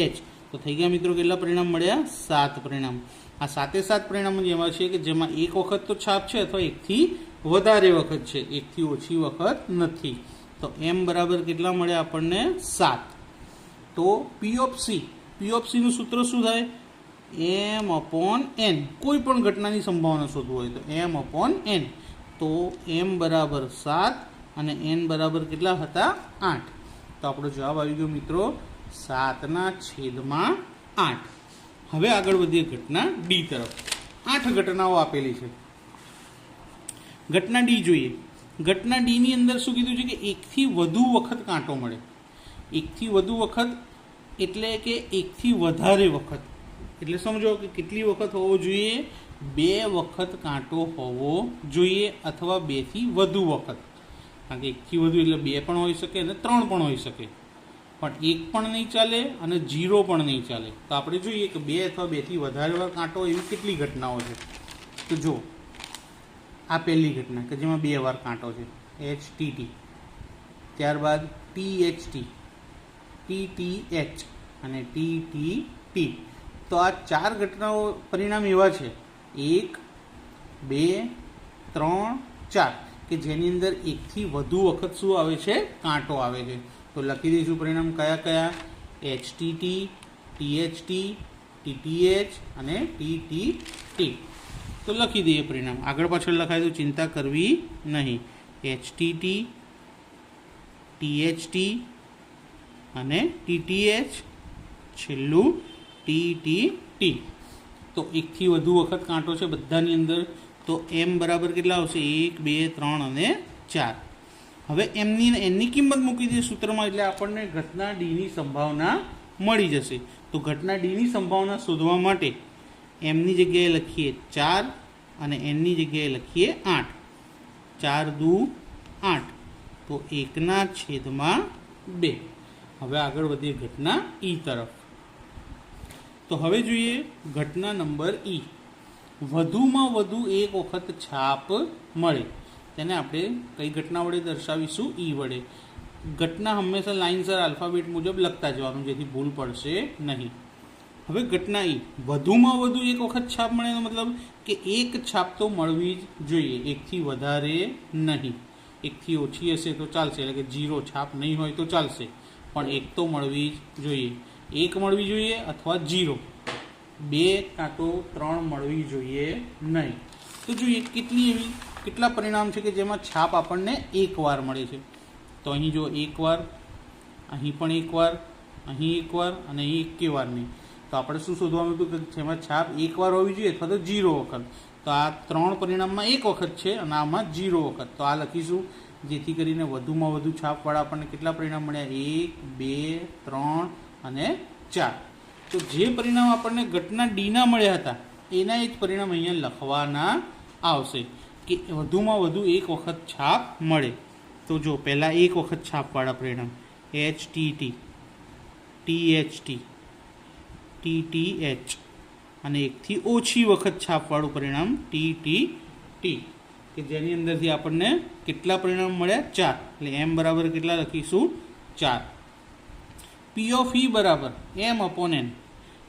એચ. તો થઈ ગયા મિત્રો કેટલા પરિણામ મળ્યા? 7 પરિણામ. આ 7 પરિણામો જેમાં છે કે જેમાં એક વખત તો છાપ છે અથવા એકથી વધારે વખત છે, એકથી ઓછી વખત નથી. તો m બરાબર કેટલા મળ્યા આપણને? 7. તો P ઓફ C નું સૂત્ર શું થાય? m/n. કોઈ પણ ઘટનાની સંભાવના શોધવું હોય તો m/n. તો m બરાબર 7 અને n બરાબર કેટલા હતા? 8. તો આપણો જવાબ આવી ગયો મિત્રો 7/8. હવે આગળ વધીએ ઘટના ડી તરફ. 8 ઘટનાઓ આપેલી છે. ઘટના ડી જોઈએ. ઘટના ડી ની અંદર શું કીધું છે કે એકથી વધુ વખત કાંટો મળે. એકથી વધુ વખત એટલે કે એકથી વધારે વખત. એટલે સમજો કે કેટલી વખત હોવો જોઈએ? 2 વખત કાંટો હોવો જોઈએ અથવા 2 થી વધુ વખત. કારણ કે એકથી વધુ એટલે 2 પણ હોઈ શકે અને 3 પણ હોઈ શકે, પણ 1 પણ નહીં ચાલે અને 0 પણ નહીં ચાલે. તો આપણે જોઈએ કે 2 અથવા 2 થી વધારે વાર કાંટો એવી કેટલી ઘટનાઓ છે. તો જો આ પહેલી ઘટના કે જેમાં 2 વાર કાંટો છે, HTT, ત્યારબાદ THT, TTH અને TTT. તો આ 4 ઘટનાઓ પરિણામ એવા છે 1, 2, 3, 4 કે જેની અંદર એકથી વધુ વખત શું આવે છે? કાંટો આવે છે. તો લખી દઈશું પરિણામ કયા કયા? HTT, THT, TTH અને TTT. તો લખી દઈએ પરિણામ. આગળ પાછળ લખાય તો ચિંતા કરવી નહીં. HTT, THT અને TTH, છેલ્લું TTT. તો એકથી વધુ વખત કાંટો છે બધાની અંદર. તો m બરાબર કેટલા આવશે? 1, 2, 3 અને 4. હવે એની કિંમત મૂકી દઈએ સૂત્રમાં એટલે આપણને ઘટના ડીની સંભાવના મળી જશે. તો ઘટના ડીની સંભાવના શોધવા માટે mની જગ્યાએ લખીએ 4 અને nની જગ્યાએ લખીએ 8. 4 દુ 8. તો 1/2. હવે આગળ વધીએ ઘટના ઈ તરફ. તો હવે જોઈએ ઘટના નંબર ઈ. વધુમાં વધુ એક વખત છાપ મળે. તેને આપણે કઈ ઘટના વડે દર્શાવીશું? ઈ વડે. ઘટના હંમેશા લાઇનસર આલ્ફાબેટ મુજબ લખતા જવાનું જેથી ભૂલ પડશે નહીં. હવે ઘટના ઈ. વધુમાં વધુ એક વખત છાપ મળે એનો મતલબ કે એક છાપ તો મળવી જ જોઈએ, એકથી વધારે નહીં. એકથી ઓછી હશે તો ચાલશે, એટલે કે 0 છાપ નહીં હોય તો ચાલશે, પણ એક તો મળવી જ જોઈએ. 1 મળવી જોઈએ અથવા 0. 2 કાં તો 3 મળવી જોઈએ નહીં. તો જોઈએ કેટલા પરિણામ છે કે જેમાં છાપ આપણને 1 વાર મળે છે. તો અહીં જો 1 વાર, અહીં પણ 1 વાર, અહીં 1 વાર અને અહીં 1 વાર નહીં. તો આપણે શું શોધવાનું હતું કે જેમાં છાપ 1 વાર હોવી જોઈએ અથવા તો 0 વખત. તો આ 3 પરિણામમાં 1 વખત છે અને આમાં 0 વખત. તો આ લખીશું જેથી કરીને વધુમાં વધુ છાપવાળા આપણને કેટલા પરિણામ મળ્યા? 1, 2, 3 અને 4. તો જે પરિણામ આપણને ઘટના ડીના મળ્યા હતા એના જ પરિણામ અહીંયા લખવાના આવશે કે વધુમાં વધુ 1 વખત છાપ મળે. તો જો પહેલાં 1 વખત છાપવાળા પરિણામ HTT, THT, TTH અને 1 થી ઓછી વખત છાપવાળું પરિણામ TTT કે જેની અંદરથી આપણને કેટલા પરિણામ મળ્યા? 4. એટલે m બરાબર કેટલા લખીશું? 4. P of E બરાબર m/n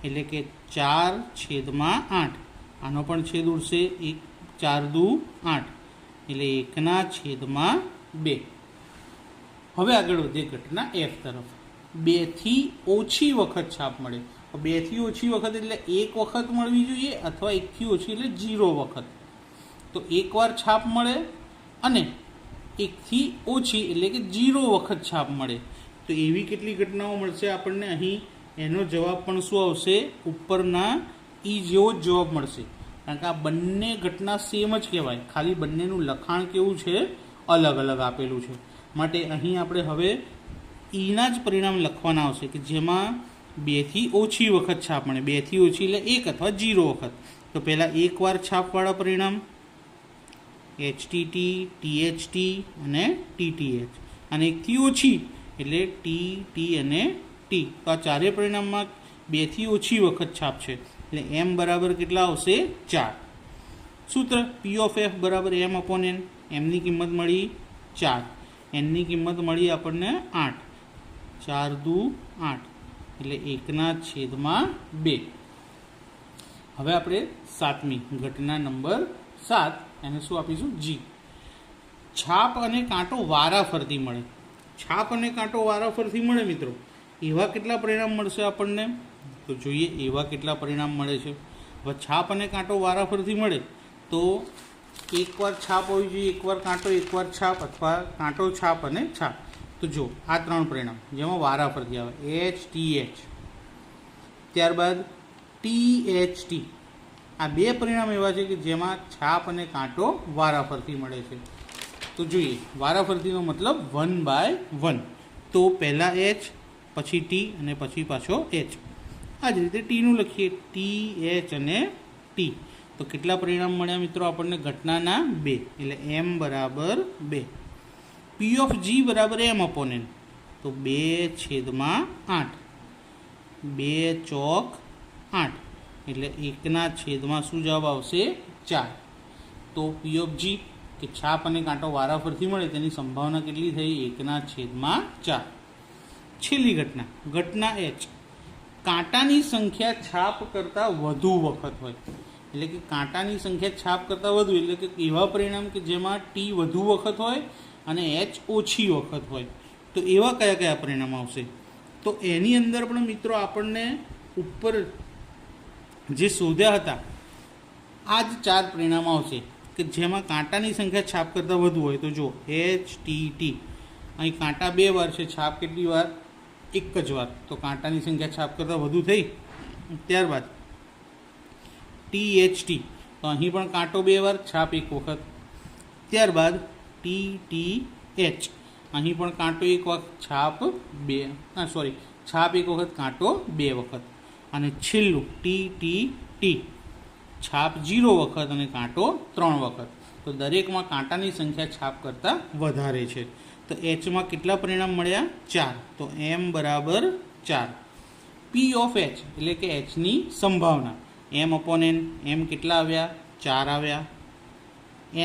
એટલે કે 4/8. આનો પણ છેદ ઉડશે. 4 દુ 8 એટલે 1/2. હવે આગળ વધીએ ઘટના F તરફ. 2 થી ઓછી વખત છાપ મળે. 2 થી ઓછી વખત એટલે 1 વખત મળવી જોઈએ અથવા 1 થી ઓછી એટલે 0 વખત. તો 1 વાર છાપ મળે અને 1 થી ઓછી એટલે કે 0 વખત છાપ મળે. તો એવી કેટલી ઘટનાઓ મળશે આપણને? અહીં એનો જવાબ પણ શું આવશે? ઉપરના ઈ જેવો જ જવાબ મળશે. કારણ કે આ બંને ઘટના સેમ જ કહેવાય, ખાલી બંનેનું લખાણ કેવું છે? અલગ અલગ આપેલું છે. માટે અહીં આપણે હવે ઈના જ પરિણામ લખવાના આવશે કે જેમાં 2 થી ઓછી વખત છાપ મળે. 2 થી ઓછી એટલે 1 અથવા 0 વખત. તો પહેલાં 1 વાર છાપવાળા પરિણામ HTT, THT અને TTH અને 1 થી ઓછી એટલે TT અને T. તો આ ચારેય પરિણામમાં 2 થી ઓછી વખત છાપ છે એટલે m બરાબર કેટલા આવશે? 4. સૂત્ર P of F બરાબર m/n. mની કિંમત મળી 4, nની કિંમત મળી આપણને 8. 4 દુ 8 એટલે 1/2. હવે આપણે સાતમી ઘટના નંબર 7, એને શું આપીશું? જી. છાપ અને કાંટો વારાફરતી મળે. છાપ અને કાંટો વારાફરતી મળે મિત્રો, એવા કેટલા પરિણામ મળશે આપણને? તો જોઈએ એવા કેટલા પરિણામ મળે છે. હવે છાપ અને કાંટો વારાફરતી મળે તો એકવાર છાપ હોવી જોઈએ, એકવાર કાંટો, એકવાર છાપ, અથવા કાંટો, છાપ અને છાપ. તો જો આ 3 પરિણામ જેમાં વારાફરતી આવે, HTH, ત્યારબાદ THT. આ 2 પરિણામ એવા છે કે જેમાં છાપ અને કાંટો વારાફરતી મળે છે. તો જોઈએ વારાફરતીનો મતલબ 1/1. તો પહેલાં H, પછી T અને પછી પાછો H. આ જ રીતે ટીનું લખીએ, TH અને T. તો કેટલા પરિણામ મળ્યા મિત્રો આપણને? ઘટનાના 2, એટલે M બરાબર 2. P of G બરાબર M/N. તો 2/8. 2 ચોક 8, એટલે 1/, શું જવાબ આવશે? 4. તો P of G કે છાપ અને કાંટો વારાફરતી મળે તેની સંભાવના કેટલી થઈ? 1/4. છેલ્લી ઘટના, ઘટના H. કાંટાની સંખ્યા છાપ કરતાં વધુ વખત હોય, એટલે કે કાંટાની સંખ્યા છાપ કરતાં વધુ, એટલે કે એવા પરિણામ કે જેમાં T વધુ વખત હોય અને H ઓછી વખત હોય. તો એવા કયા કયા પરિણામ આવશે? તો એની અંદર પણ મિત્રો આપણને ઉપર જે શોધ્યા હતા આ જ 4 પરિણામ આવશે કે જેમાં કાંટાની સંખ્યા છાપ કરતાં વધુ હોય. તો જો HTT, અહીં કાંટા 2 વાર છે, છાપ કેટલી વાર? 1 જ વાર. તો કાંટાની સંખ્યા છાપ કરતાં વધુ થઈ. ત્યારબાદ THT, તો અહીં પણ કાંટો 2 વાર, છાપ 1 વખત. ત્યારબાદ TTH, અહીં પણ કાંટો 1 વખત, છાપ 2, છાપ 1 વખત, કાંટો 2 વખત. અને છેલ્લું TTT, છાપ 0 વખત અને કાંટો 3 વખત. તો દરેકમાં કાંટાની સંખ્યા છાપ કરતાં વધારે છે. તો Hમાં કેટલા પરિણામ મળ્યા? 4. તો M બરાબર 4. P of H, એટલે કે Hની સંભાવના, M/N. M કેટલા આવ્યા? 4 આવ્યા.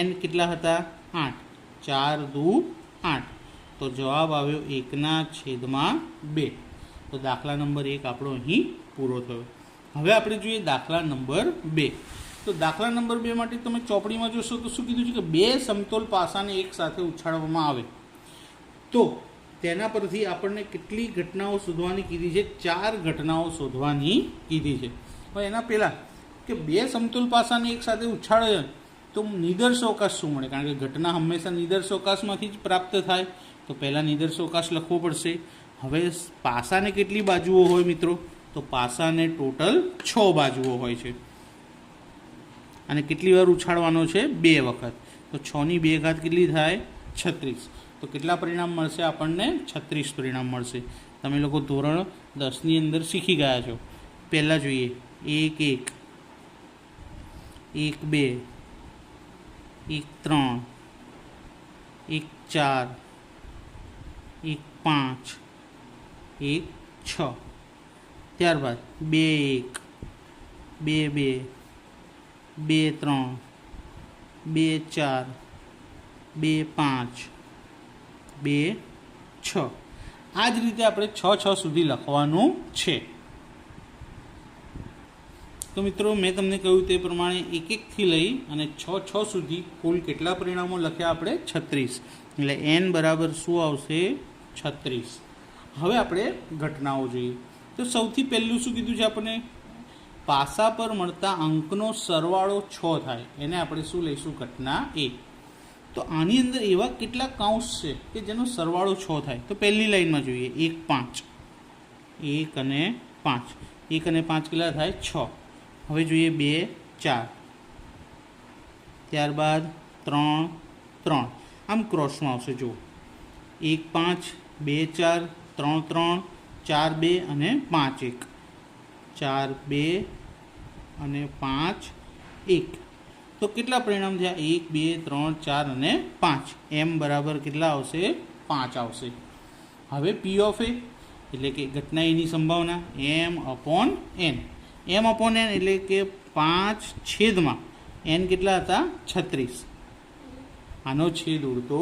N કેટલા હતા? 8. 4 દુ 8. તો જવાબ આવ્યો 1/2. તો દાખલા નંબર 1 આપણો અહીં પૂરો થયો. હવે આપણે જોઈએ દાખલા નંબર 2. તો દાખલા નંબર 2 માટે તમે ચોપડીમાં જોશો તો શું કીધું છે કે 2 સમતોલ પાસાને એક સાથે ઉછાળવામાં આવે તો તેના પરથી આપણને કેટલી ઘટનાઓ શોધવાની કીધી છે? 4 ઘટનાઓ શોધવાની કીધી છે. હવે એના પહેલાં કે 2 સમતોલ પાસાને એક સાથે ઉછાળે તો નિદર્શાવકાશ શું મળે? કારણ કે ઘટના હંમેશા નિદર્શાવકાશમાંથી જ પ્રાપ્ત થાય. તો પહેલાં નિદર્શાવકાશ લખવો પડશે. હવે પાસાને કેટલી બાજુઓ હોય મિત્રો? તો પાસાને ટોટલ 6 બાજુઓ હોય છે. અને કેટલી વાર ઉછાળવાનો છે? 2 વખત. તો 6 ની 2 ઘાત કેટલી થાય? 36. તો કેટલા પરિણામ મળશે આપણને? 36 પરિણામ મળશે. તમે લોકો ધોરણ 10ની અંદર શીખી ગયા છો. પહેલાં જોઈએ 1 1, 1 2, 1 3, 1 4, 1 5, 1 6. ત્યારબાદ 2 1, 2 2, 2 3, 2 4, 2 5, 2 6. આ જ રીતે આપણે 6 સુધી લખવાનું છે. તો મિત્રો મેં તમને કહ્યું તે પ્રમાણે 1 1થી લઈ અને 6 સુધી કુલ કેટલા પરિણામો લખ્યા આપણે? 36. એટલે N બરાબર શું આવશે? 36. હવે આપણે ઘટનાઓ જોઈએ. તો સૌથી પહેલું શું કીધું છે આપણને? પાસા પર મળતા અંકનો સરવાળો 6 થાય એને આપણે શું લઈશું? ઘટના A. તો આની અંદર એવા કેટલા કાઉન્સ છે કે જેનો સરવાળો 6 થાય? તો પહેલી લાઈનમાં જોઈએ 1 5, 1 અને 5. 1 અને 5 કેટલા થાય? 6. હવે જોઈએ 2 4, ત્યારબાદ 3 3. આમ ક્રોસમાં આવશે. જુઓ 1 5, 2 4, 3 3, 4 2 અને 5 1. 4 2 અને 5 1. તો કેટલા પરિણામ થયા? 1 2 3 4 અને 5. M બરાબર કેટલા આવશે? 5 આવશે. હવે P of A એટલે કે ઘટના એની સંભાવના M/N. M/N એટલે કે 5/n કેટલા હતા? 36. આનો છેદ ઉડતો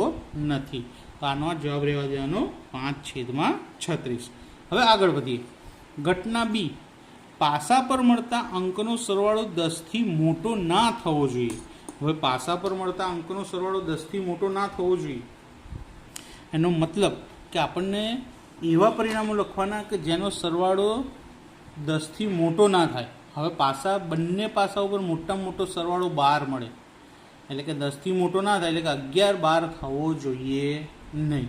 નથી તો આનો જવાબ રહેવા દેવાનો 5/36. હવે આગળ વધીએ. ઘટના બી, પાસા પર મળતા અંકનો સરવાળો 10થી મોટો ના થવો જોઈએ. હવે પાસા પર મળતા અંકનો સરવાળો 10થી મોટો ના થવો જોઈએ એનો મતલબ કે આપણને એવા પરિણામો લખવાના કે જેનો સરવાળો 10થી મોટો ના થાય. હવે બંને પાસા ઉપર મોટામાં મોટો સરવાળો 12 મળે, એટલે કે 10થી મોટો ના થાય, એટલે કે 11 12 થવો જોઈએ નહીં.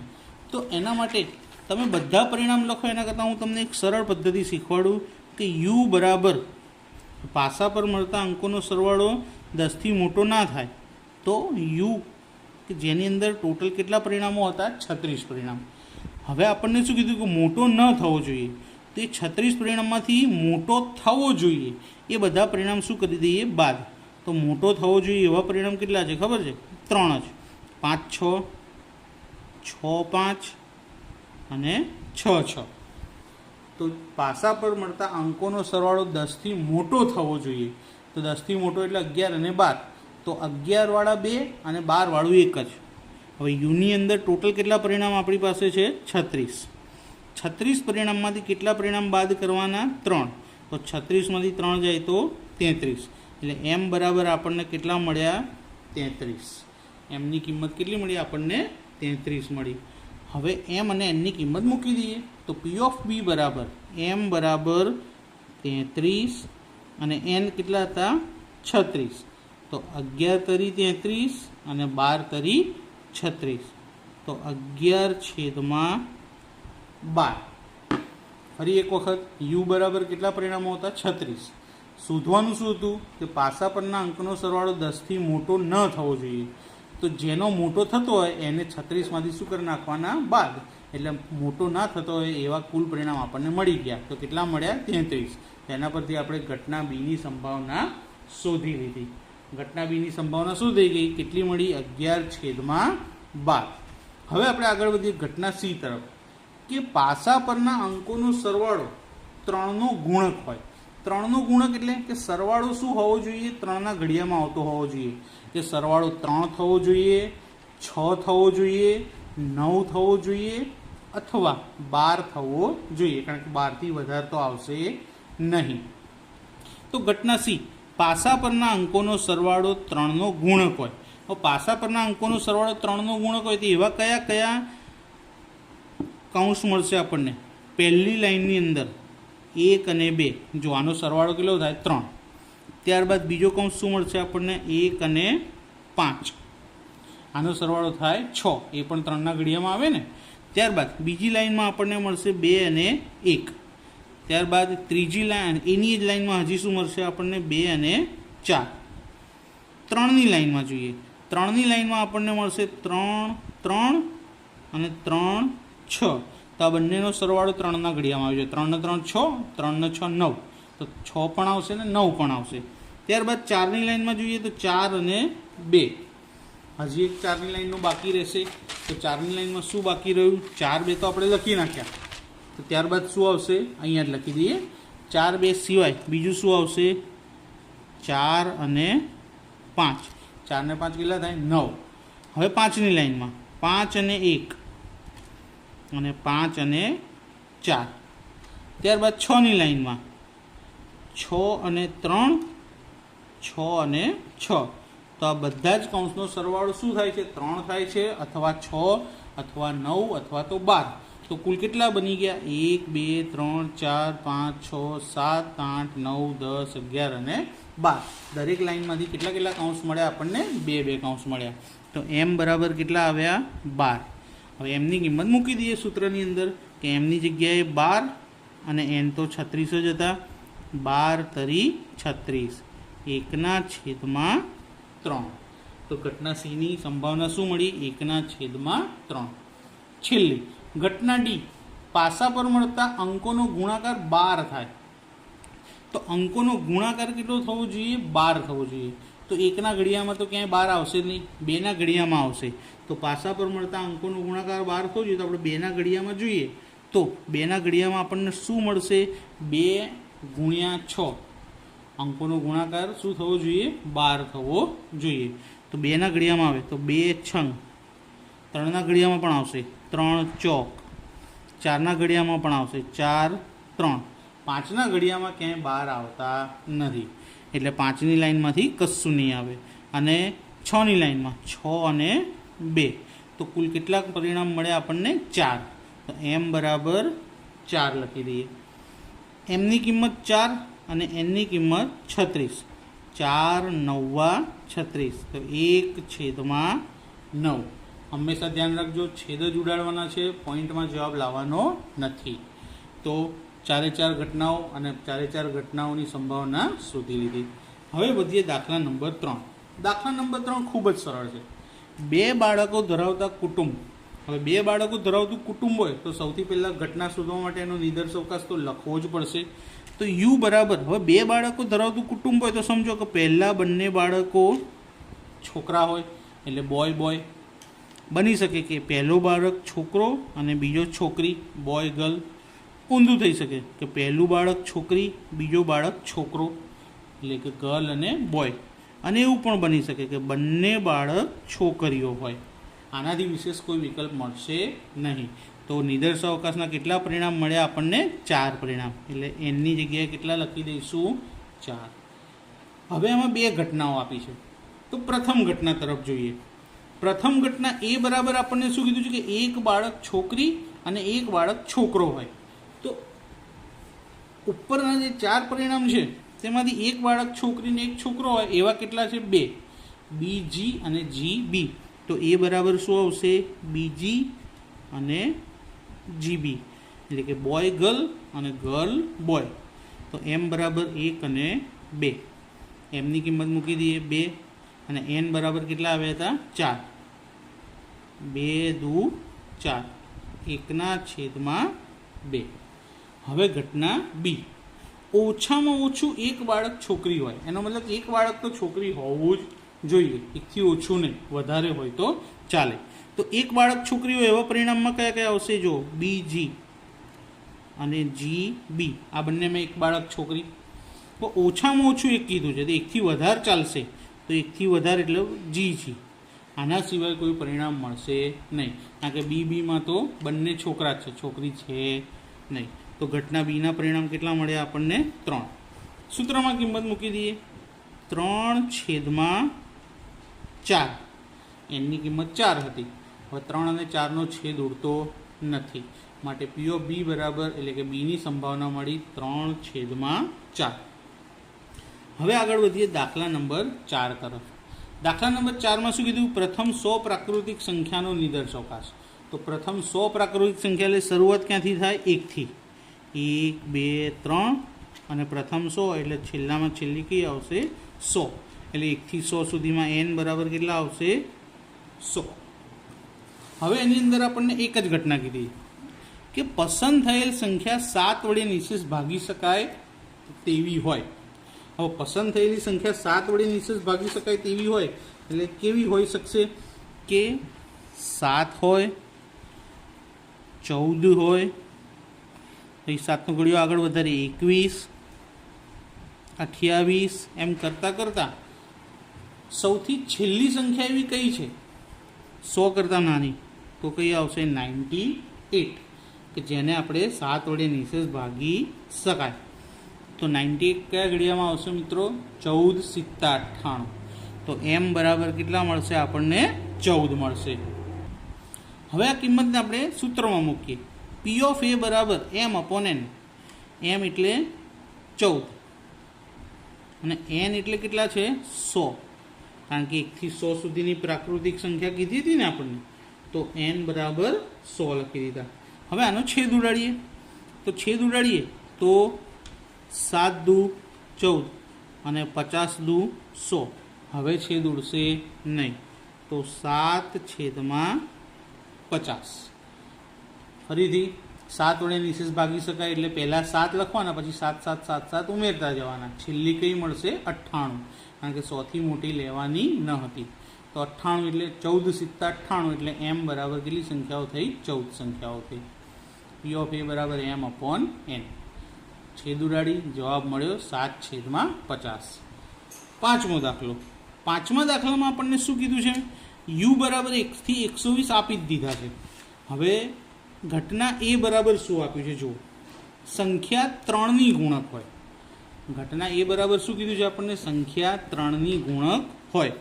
તો એના માટે તમે બધા પરિણામ લખો એના કરતાં હું તમને એક સરળ પદ્ધતિ શીખવાડું કે યુ બરાબર પાસા પર મળતા અંકોનો સરવાળો 10થી મોટો ના થાય તો યુ કે જેની અંદર ટોટલ કેટલા પરિણામો હતા? 36 પરિણામ. હવે આપણને શું કીધું કે મોટો ન થવો જોઈએ, તો એ 36 પરિણામમાંથી મોટો થવો જોઈએ એ બધા પરિણામ શું કરી દઈએ? બાદ. તો મોટો થવો જોઈએ એવા પરિણામ કેટલા છે ખબર છે? 3 જ. 5 6, 6 5 અને 6 6. તો પાસા પર મળતા અંકોનો સરવાળો 10થી મોટો થવો જોઈએ. તો 10થી મોટો એટલે 11 અને 12. તો 11 વાળા 2 અને 12 વાળું 1 જ. હવે યુની અંદર ટોટલ કેટલા પરિણામ આપણી પાસે છે? 36. 36 પરિણામમાંથી કેટલા પરિણામ બાદ કરવાના? 3. તો 36માંથી 3 જાય તો 33. એટલે એમ બરાબર આપણને કેટલા મળ્યા? 33. એમની કિંમત કેટલી મળી આપણને? 33 મળી. હવે એમ અને એનની કિંમત મૂકી દઈએ તો પી ઓફ બી બરાબર એમ બરાબર 33 અને એન કેટલા હતા? 36. તો 11 તરી 33 અને 12 તરી 36. તો 11/12. ફરી એક વખત યુ બરાબર કેટલા પરિણામો હતા? 36. શોધવાનું શું હતું કે પાસા પરના અંકનો સરવાળો 10થી મોટો ન થવો જોઈએ. તો જેનો મોટો થતો હોય એને 36માંથી શું કરી નાખવાના? બાદ. એટલે મોટો ના થતો હોય એવા કુલ પરિણામ આપણને મળી ગયા. તો કેટલા મળ્યા? 33. એના પરથી આપણે ઘટના બીની સંભાવના શોધી લીધી. ઘટના બીની સંભાવના શું થઈ ગઈ? કેટલી મળી? 11/12. હવે આપણે આગળ વધીએ ઘટના સી તરફ કે પાસા પરના અંકોનો સરવાળો 3નો ગુણક હોય. 3નો ગુણક એટલે કે સરવાળો શું હોવો જોઈએ? 3ના ઘડિયામાં આવતો હોવો જોઈએ. કે સરવાળો 3 થવો જોઈએ, 6 થવો જોઈએ, 9 થવો જોઈએ અથવા 12 થવો જોઈએ, કારણ કે 12થી વધારે તો આવશે નહીં. તો ઘટના સી, પાસા પરના અંકોનો સરવાળો 3નો ગુણક હોય. તો પાસા પરના અંકોનો સરવાળો 3નો ગુણક હોય તો એવા કયા કયા કૌંસ મળશે આપણને? પહેલી લાઈનની અંદર 1 અને 2. જો આનો સરવાળો કેટલો થાય? 3. ત્યારબાદ બીજો કૌંસ શું મળશે આપણને? 1 અને 5. આનો સરવાળો થાય 6. એ પણ 3ના ઘડિયામાં આવે ને. ત્યારબાદ બીજી લાઈનમાં આપણને મળશે 2 અને 1. ત્યારબાદ ત્રીજી લાઈન એની જ લાઈનમાં હજી શું મળશે આપણને? 2 અને 4. 3ની લાઈનમાં જોઈએ. 3ની લાઈનમાં આપણને મળશે 3 3 અને 3 6. તો આ બંનેનો સરવાળો 3ના ઘડિયામાં આવે છે. 3 ને 3 6, 3 ને 6 9. તો 6 પણ આવશે ને 9 પણ આવશે. ત્યારબાદ 4ની લાઈનમાં જોઈએ તો 4 અને 2. હજી એક 4ની લાઈનનું બાકી રહેશે. તો 4ની લાઈનમાં શું બાકી રહ્યું? 4 2 તો આપણે લખી નાખ્યા. તો ત્યારબાદ શું આવશે? અહીંયા જ લખી દઈએ. 4 2 સિવાય બીજું શું આવશે? 4 અને 5. 4 ને 5 કેટલા થાય? 9. હવે 5ની લાઈનમાં 5 અને 1 અને 5 અને 4. ત્યારબાદ 6ની લાઈનમાં 6 અને 3, 6 અને 6. તો આ બધા જ કૌંસનો સરવાળો શું થાય છે? 3 થાય છે, અથવા 6 અથવા 9 અથવા તો 12. તો કુલ કેટલા બની ગયા? 1 2 3 4 5 6 7 8 9 10 11 અને 12. દરેક લાઈનમાંથી કેટલા કેટલા કૌંસ મળ્યા આપણને? 2 2 કૌંસ મળ્યા. તો એમ બરાબર કેટલા આવ્યા? 12. હવે એમની કિંમત મૂકી દઈએ સૂત્રની અંદર કે એમની જગ્યાએ 12 અને એન તો 36 જ હતા. 12 તરી 36, 1/3. તો ઘટના સીની સંભાવના શું મળી? 1/3. છેલ્લી ઘટના ડી, પાસા પર મળતા અંકોનો ગુણાકાર 12 થાય. તો અંકોનો ગુણાકાર કેટલો થવો જોઈએ? 12 થવો જોઈએ. તો 1ના ઘડિયામાં તો ક્યાંય 12 આવશે નહીં, 2ના ઘડિયામાં આવશે. તો પાસા પર મળતા અંકોનો ગુણાકાર 12 થવો જોઈએ. તો આપણે 2ના ઘડિયામાં જોઈએ તો 2ના ઘડિયામાં આપણને શું મળશે? 2 × 6. અંકોનો ગુણાકાર શું થવો જોઈએ? 12 થવો જોઈએ. તો 2ના ઘડિયામાં આવે તો 2 6. 3ના ઘડિયામાં પણ આવશે 3 ચોક. 4ના ઘડિયામાં પણ આવશે 4 3. 5ના ઘડિયામાં ક્યાંય બહાર આવતા નથી, એટલે 5ની લાઈનમાંથી કશું નહીં આવે. અને 6ની લાઈનમાં 6 અને 2, તો કુલ કેટલાક પરિણામ મળે આપણને? 4. તો m બરાબર 4 લખી દઈએ. mની કિંમત 4 અને nની કિંમત 36. 4 9 36, તો 1/9. હંમેશા ધ્યાન રાખજો, છેદ જ ઉડાડવાના છે, પોઈન્ટમાં જવાબ લાવવાનો નથી. તો 4 ઘટનાઓ અને 4 ઘટનાઓની સંભાવના શોધી લીધી. હવે વધીએ દાખલા નંબર 3. દાખલા નંબર 3 ખૂબ જ સરળ છે. 2 બાળકો ધરાવતા કુટુંબ. હવે 2 બાળકો ધરાવતું કુટુંબ હોય તો સૌથી પહેલાં ઘટના શોધવા માટે એનો નિદર્શ અવકાશ તો લખવો જ પડશે. તો યુ બરાબર, હવે 2 બાળકો ધરાવતું કુટુંબ હોય તો સમજો કે પહેલાં બંને બાળકો છોકરા હોય એટલે બોય. બની શકે કે પહેલો બાળક છોકરો અને બીજો છોકરી, બોય ગર્લ. ઊંધું થઈ શકે કે પહેલું બાળક છોકરી, બીજો બાળક છોકરો, એટલે કે ગર્લ અને બોય. અને એવું પણ બની શકે કે બંને બાળક છોકરીઓ હોય. આનાથી વિશેષ કોઈ વિકલ્પ મળશે નહીં. તો નિદર્શ અવકાશના કેટલા પરિણામ મળ્યા આપણને? 4 પરિણામ. એટલે એનની જગ્યાએ કેટલા લખી દઈશું? 4. હવે આમાં 2 ઘટનાઓ આપી છે, તો પ્રથમ ઘટના તરફ જોઈએ. પ્રથમ ઘટના એ બરાબર આપણને શું કીધું છે કે એક બાળક છોકરી અને એક બાળક છોકરો હોય. તો ઉપરના જે 4 પરિણામ છે તેમાંથી એક બાળક છોકરી ને એક છોકરો હોય એવા કેટલા છે? 2. BG અને GB. તો એ બરાબર શું આવશે? BG અને GB, એટલે કે બોય ગર્લ અને ગર્લ બોય. તો m બરાબર 1 અને 2. mની કિંમત મૂકી દઈએ 2 અને n બરાબર કેટલા આવ્યા હતા? 4. 2 2 4, 1/2. હવે ઘટના બી. ઓછામાં ઓછું એક બાળક છોકરી હોય, એનો મતલબ એક બાળક તો છોકરી હોવું જ જોઈએ, એકથી ઓછું નહીં, વધારે હોય તો ચાલે. તો એક બાળક છોકરી હોય એવા પરિણામમાં કયા કયા આવશે? જો BG અને GB, આ બંનેમાં એક બાળક છોકરી. તો ઓછામાં ઓછું એક કીધું છે, તો એકથી વધારે ચાલશે, તો એકથી વધારે એટલે GG. આના સિવાય કોઈ પરિણામ મળશે નહીં, કારણ કે BBમાં તો બંને છોકરા છે, છોકરી છે નહીં. તો ઘટના બીના પરિણામ કેટલા મળ્યા આપણને? 3. સૂત્રમાં કિંમત મૂકી દઈએ 3/4. એની કિંમત 4 હતી. હવે 3 અને 4નો છેદ ઉડતો નથી, માટે P of B બરાબર, એટલે કે બીની સંભાવના મળી 3/4. હવે આગળ વધીએ દાખલા નંબર 4 તરફ. દાખલા નંબર 4માં શું કીધું? પ્રથમ 100 પ્રાકૃતિક સંખ્યાનો નિદર્શ અવકાશ. તો પ્રથમ 100 પ્રાકૃતિક સંખ્યા એટલે શરૂઆત ક્યાંથી થાય? 1 થી. 1 2 3 અને પ્રથમ 100 એટલે છેલ્લામાં છેલ્લી કઈ આવશે? 100. એટલે 1 થી 100 સુધીમાં n બરાબર કેટલા આવશે? 100. હવે એની અંદર આપણને એક જ ઘટના કીધી કે પસંદ થયેલ સંખ્યા 7 વડે નિશેષ ભાગી શકાય તેવી હોય. હવે પસંદ થયેલી સંખ્યા 7 વડે નિશેષ ભાગી શકાય તેવી હોય એટલે કેવી હોઈ શકશે? કે 7 હોય, 14 હોય, પછી 7નો ઘડિયો આગળ વધારે 21, 28, એમ કરતાં કરતાં સૌથી છેલ્લી સંખ્યા એવી કઈ છે 100 કરતાં નાની? તો કઈ આવશે? 98, કે જેને આપણે 7 વડે નિશેષ ભાગી શકાય. તો 98 કયા ઘડિયામાં આવશે મિત્રો? 14 7 98. તો m બરાબર કેટલા મળશે આપણને? 14 મળશે. હવે આ કિંમતને આપણે સૂત્રમાં મૂકીએ. P of A બરાબર m/n. m એટલે 14 અને n એટલે કેટલા છે? 100, કારણ કે 1 થી 100 સુધીની પ્રાકૃતિક સંખ્યા કીધી હતી ને આપણને, તો n બરાબર 100 લખી દીધા. હવે આનો છેદ ઉડાડીએ. તો છેદ ઉડાડીએ તો 7 દુ 14 અને 50 દુ 100. હવે છેદ ઉડશે નહીં, તો 7/50. ફરીથી 7 વડે નિશેષ ભાગી શકાય એટલે પહેલાં 7 લખવાના, પછી 7 7 7 7 ઉમેરતા જવાના. છેલ્લી કઈ મળશે? 98, કારણ કે 100થી મોટી લેવાની ન હતી. તો 98 એટલે 14 7 98, એટલે m બરાબર કેટલી સંખ્યાઓ થઈ? 14 સંખ્યાઓ થઈ. P of A બરાબર m/n. છેદ ઉડાડી જવાબ મળ્યો 7/50. પાંચમો દાખલો. પાંચમા દાખલામાં આપણને શું કીધું છે? u બરાબર 1 થી 120 આપી જ દીધા છે. હવે ઘટના એ બરાબર શું આપ્યું છે? જુઓ, સંખ્યા 3ની ગુણક હોય. ઘટના એ બરાબર શું કીધું છે આપણને? સંખ્યા 3ની ગુણક હોય.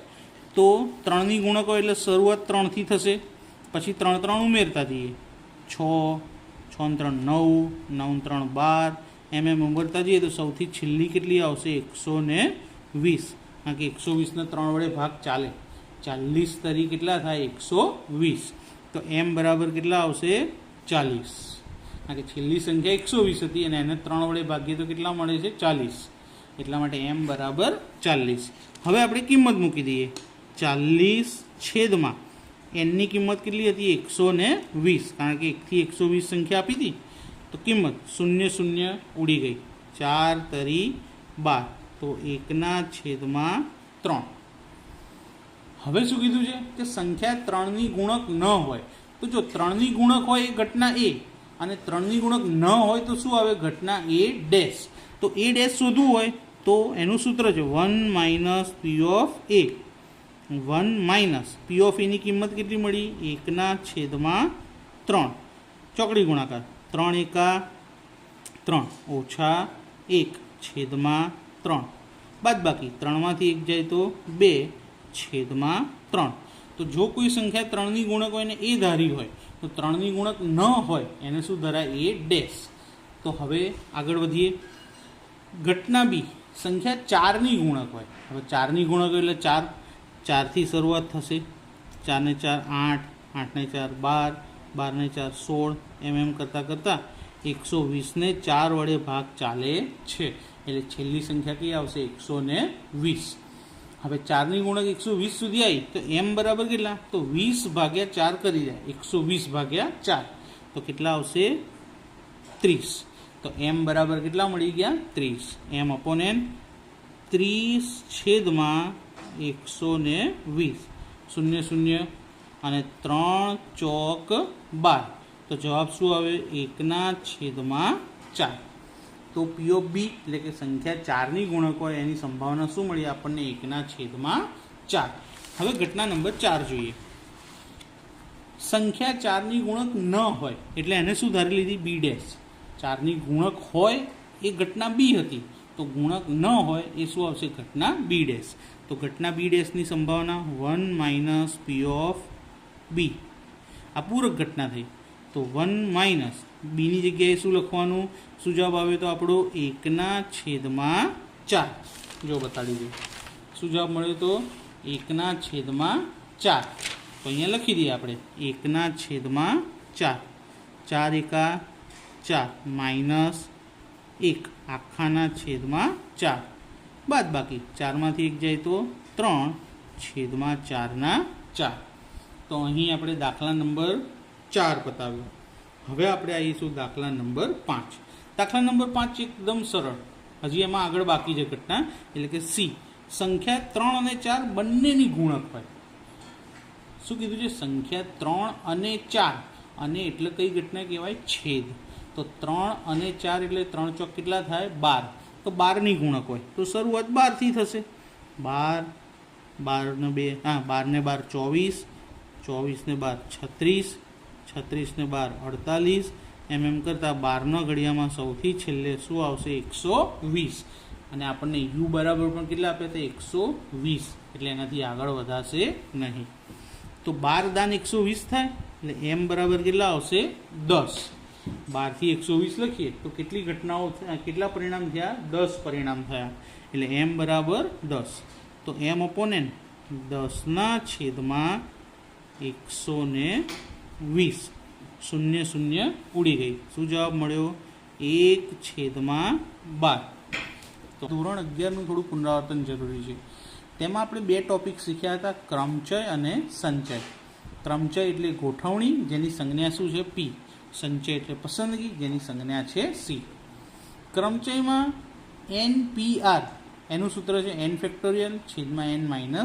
તો 3ની ગુણક હોય એટલે શરૂઆત 3થી થશે, પછી 3 3 ઉમેરતા જઈએ, 6 6 3 9 9 3 12 એમ ઉમેરતા જઈએ તો સૌથી છેલ્લી કેટલી આવશે? 120. કારણ કે 120ને 3 વડે ભાગ ચાલે, 40 તરી કેટલા થાય? 120. તો એમ બરાબર કેટલા આવશે? 40. કારણ કે છેલ્લી સંખ્યા 120 હતી અને એને 3 વડે ભાગીએ તો કેટલા મળે છે? 40. એટલા માટે એમ બરાબર 40. હવે આપણે કિંમત મૂકી દઈએ. 40 છેદમાં એનની કિંમત કેટલી હતી? 120. કારણ કે 1 થી 120 સંખ્યા આપી હતી તો કિંમત 0 0 ઉડી ગઈ, 4 તરી 12. તો 1/3. હવે શું કીધું છે કે સંખ્યા 3ની ગુણક ન હોય. તો જો 3ની ગુણક હોય એ ઘટના એ, અને 3ની ગુણક ન હોય તો શું આવે? ઘટના એ ડેશ. તો એ ડેશ શોધવું હોય તો એનું સૂત્ર છે 1 - P of A. 1 - P of A ની કિંમત કેટલી મળી? 1/3. ચોકડી ગુણાકાર 3 એકા 3 ઓછા 1/3. બાદ બાકી 3માંથી 1 જાય તો 2/3. તો જો કોઈ સંખ્યા 3ની ગુણક હોય ને એ ધારી હોય તો 3ની ગુણક ન હોય એને શું ધરાય? એ ડેશ. તો હવે આગળ વધીએ. ઘટના બી સંખ્યા 4ની ગુણક હોય. હવે 4ની ગુણક હોય એટલે 4થી શરૂઆત થશે, 4 ને 4 8, 8 ને 4 12, 12 ને 4 16 એમ કરતાં કરતાં 120ને 4 વડે ભાગ ચાલે છે એટલે છેલ્લી સંખ્યા કઈ આવશે? 120. હવે 4ની ગુણક 120 સુધી આવી તો એમ બરાબર કેટલા? તો 20/4 કરી જાય, 120/4 તો કેટલા આવશે? 30. તો એમ બરાબર કેટલા મળી ગયા? 30. એમ અપોન એન 30 છેદમાં 120. 0 0 અને 3 ચોક 12. તો જવાબ શું આવે? 1/4. તો P of B એટલે કે સંખ્યા 4ની ગુણક હોય એની સંભાવના શું મળી આપણને? 1/4. હવે ઘટના નંબર 4 જોઈએ. સંખ્યા 4ની ગુણક ન હોય એટલે એને શું ધારી લીધી? B dash. 4ની ગુણક હોય એ ઘટના B હતી, તો ગુણક ન હોય એ શું આવશે? ઘટના B ડેશ. તો ઘટના B ડેશની સંભાવના 1 - P of B. આ પૂરક ઘટના થઈ. તો 1 - બીની જગ્યાએ શું લખવાનું? શું જવાબ આવે? તો આપણો 1/4. જો બતાડી દઈએ શું જવાબ મળ્યો? તો 1/4. તો અહીંયા લખી દઈએ આપણે 1/4. 4 એકા 4 -1 આખાના છેદમાં 4 બાદ બાકી 4માંથી 1 જાય તો 3/4. તો અહીં આપણે દાખલા નંબર 4 બતાવ્યો. હવે આપણે આવીશું દાખલા નંબર 5. દાખલા નંબર 5 એકદમ સરળ, હજી એમાં આગળ બાકી છે ઘટના, એટલે કે C. સંખ્યા 3 અને 4 બંનેની ગુણક હોય. શું કીધું છે? સંખ્યા 3 અને 4, અને એટલે કઈ ઘટના કહેવાય? છેદ. તો 3 અને 4 એટલે 3 ચોક કેટલા થાય? 12. તો 12ની ગુણક હોય તો શરૂઆત 12થી થશે. 12 12 ને 2 12 ને 12 24, 24 ને 12 36, 36 ને 12 48 એમ કરતાં 12ના ઘડિયામાં સૌથી છેલ્લે શું આવશે? 120. અને આપણને U બરાબર પણ કેટલા આપ્યા હતા? 120. એટલે એનાથી આગળ વધાશે નહીં. તો 12 દાન 120 થાય એટલે એમ બરાબર કેટલા આવશે? 10. 12 થી 120 લખીએ તો કેટલી ઘટનાઓ, કેટલા પરિણામ થયા? 10 પરિણામ થયા. એટલે એમ બરાબર 10. તો એમ અપોન એન 10/120. 0 0 ઉડી ગઈ. શું જવાબ મળ્યો? 1/12. તો ધોરણ 11નું થોડું પુનરાવર્તન જરૂરી છે. તેમાં આપણે 2 ટોપિક શીખ્યા હતા, ક્રમચય અને સંચય. ક્રમચય એટલે ગોઠવણી, જેની સંજ્ઞા શું છે? P. સંચય એટલે પસંદગી, જેની સંજ્ઞા છે C. ક્રમચયમાં NPR એનું સૂત્ર છે n ફેક્ટોરિયલ છેદમાં n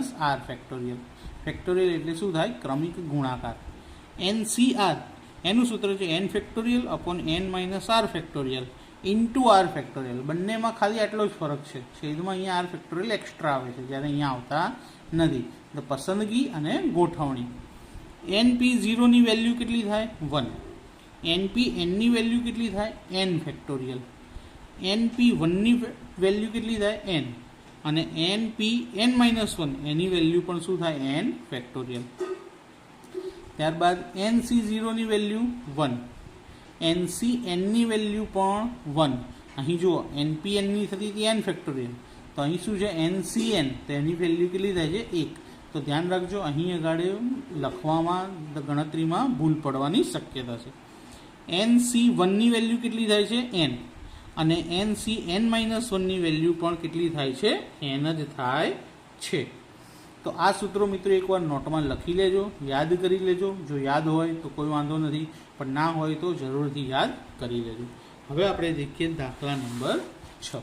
- r ફેક્ટોરિયલ. ફેક્ટોરિયલ એટલે શું થાય? ક્રમિક ગુણાકાર. NCR એનું સૂત્ર છે n factorial upon n - r factorial into r factorial. બંનેમાં ખાલી આટલો જ ફરક છે, છેદમાં અહીંયા r ફેક્ટોરિયલ એક્સ્ટ્રા આવે છે જ્યારે અહીંયા આવતા નથી. તો પસંદગી અને ગોઠવણી. NP0ની વેલ્યુ કેટલી થાય? 1. NP nની વેલ્યુ કેટલી થાય? n factorial. NP1ની વેલ્યુ કેટલી થાય? n. અને NPn-1 એની વેલ્યુ પણ શું થાય? n factorial. ત્યારબાદ NC0ની વેલ્યુ 1, NCnની વેલ્યુ પણ 1. અહીં જુઓ NPnની થતી હતી n ફેક્ટોરિયલ, તો અહીં શું છે? NCn, તો એની વેલ્યુ કેટલી થાય છે? 1. તો ધ્યાન રાખજો, અહીં આગળ લખવામાં ગણતરીમાં ભૂલ પડવાની શક્યતા છે. NC1ની વેલ્યુ કેટલી થાય છે? n. અને NCn-1ની વેલ્યુ પણ કેટલી થાય છે? n જ થાય છે. તો આ સૂત્રો મિત્રો એકવાર નોટમાં લખી લેજો, યાદ કરી લેજો. જો યાદ હોય તો કોઈ વાંધો નથી, પણ ના હોય તો જરૂરથી યાદ કરી લેજો. હવે આપણે દેખીએ દાખલા નંબર 6.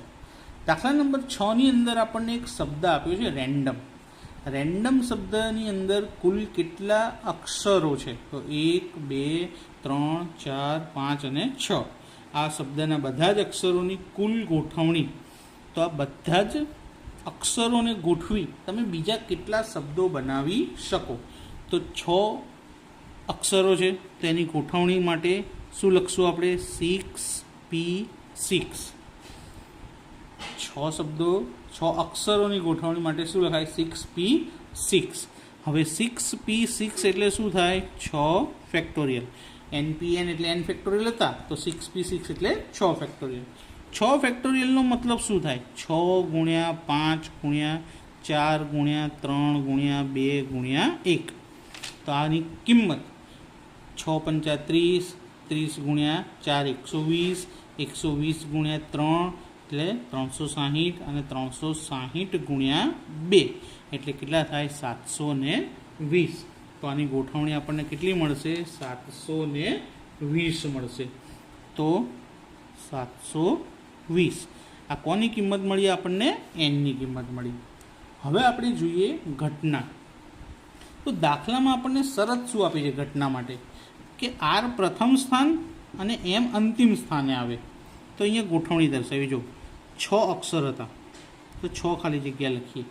દાખલા નંબર 6ની અંદર આપણને એક શબ્દ આપ્યો છે રેન્ડમ. રેન્ડમ શબ્દની અંદર કુલ કેટલા અક્ષરો છે? તો 1, 2, 3, 4, 5 અને 6. આ શબ્દના બધા જ અક્ષરોની કુલ ગોઠવણી. તો આ બધા જ અક્ષરોને ગોઠવી તમે બીજા કેટલા શબ્દો બનાવી શકો? તો 6 અક્ષરો છે, તેની ગોઠવણી માટે શું લખશું આપણે? 6p6. 6 શબ્દો, 6 અક્ષરોની ગોઠવણી માટે શું લખાય? 6p6. હવે 6p6 એટલે શું થાય? 6 ફેક્ટોરિયલ. NPn એટલે n ફેક્ટોરિયલ હતા, તો 6p6 એટલે 6 ફેક્ટોરિયલ. 6 ફેક્ટોરિયલનો મતલબ શું થાય? 6 ગુણ્યા 5 ગુણ્યા 4 ગુણ્યા 3 ગુણ્યા 2 ગુણ્યા 1. તો આની કિંમત 6 પંચા 30, 30 ગુણ્યા 4 120, 120 ગુણ્યા 3 એટલે 360, અને 360 ગુણ્યા 2 એટલે કેટલા થાય? 720. તો આની ગોઠવણી આપણને કેટલી મળશે? 720 મળશે. તો 720. આ કોની કિંમત મળી આપણને? nની કિંમત મળી. હવે આપણે જોઈએ ઘટના. તો દાખલામાં આપણને શરત શું આપી છે ઘટના માટે? કે r પ્રથમ સ્થાન અને m અંતિમ સ્થાને આવે. તો અહીંયા ગોઠવણી દર્શાવી. જો 6 અક્ષર હતા, તો 6 ખાલી જગ્યા લખીએ.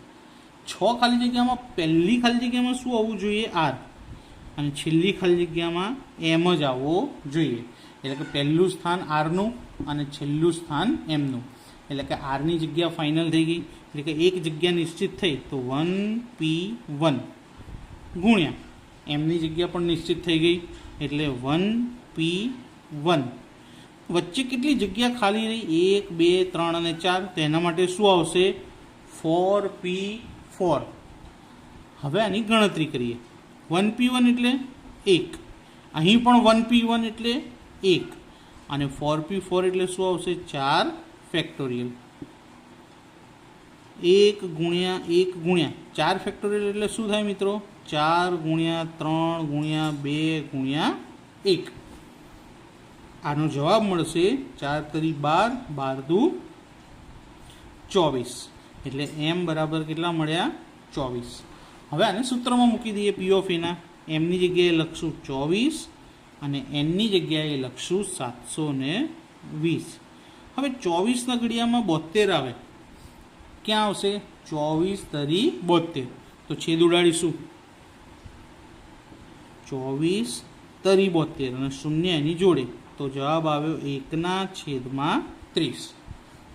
6 ખાલી જગ્યામાં પહેલી ખાલી જગ્યામાં શું આવવું જોઈએ? r. અને છેલ્લી ખાલી જગ્યામાં m જ આવવો જોઈએ. એટલે કે પહેલું સ્થાન rનું અને છેલ્લું સ્થાન mનું. એટલે કે rની જગ્યા ફાઇનલ થઈ ગઈ, એટલે કે એક જગ્યા નિશ્ચિત થઈ, તો 1p1 ગુણ્યા mની જગ્યા પણ નિશ્ચિત થઈ ગઈ, એટલે 1p1. વચ્ચે કેટલી જગ્યા ખાલી રહી? 1, 2, 3 અને 4. તો એના માટે શું આવશે? 4p4. હવે આની ગણતરી કરીએ. 1p1 એટલે 1, અહીં પણ 1p1 એટલે 1, અને 4p4 એટલે શું આવશે? 4 ફેક્ટોરિયલ. 1 ગુણ્યા 1 ગુણ્યા 4 ફેક્ટોરિયલ એટલે શું થાય મિત્રો? 4 ગુણ્યા 3 ગુણ્યા 2 ગુણ્યા 1. આનો જવાબ મળશે 4 તરી 12, 12 દુ 24. એટલે m બરાબર કેટલા મળ્યા? 24. હવે આને સૂત્રમાં મૂકી દઈએ p ઓફ એના. mની જગ્યાએ લખશું 24 અને nની જગ્યાએ લખશું 720. હવે 24ના ઘડિયામાં 72 આવે. ક્યાં આવશે? 24 તરી 72. તો છેદ ઉડાડીશું. 24 તરી 72 અને શૂન્ય એની જોડે, તો જવાબ આવ્યો 1/30.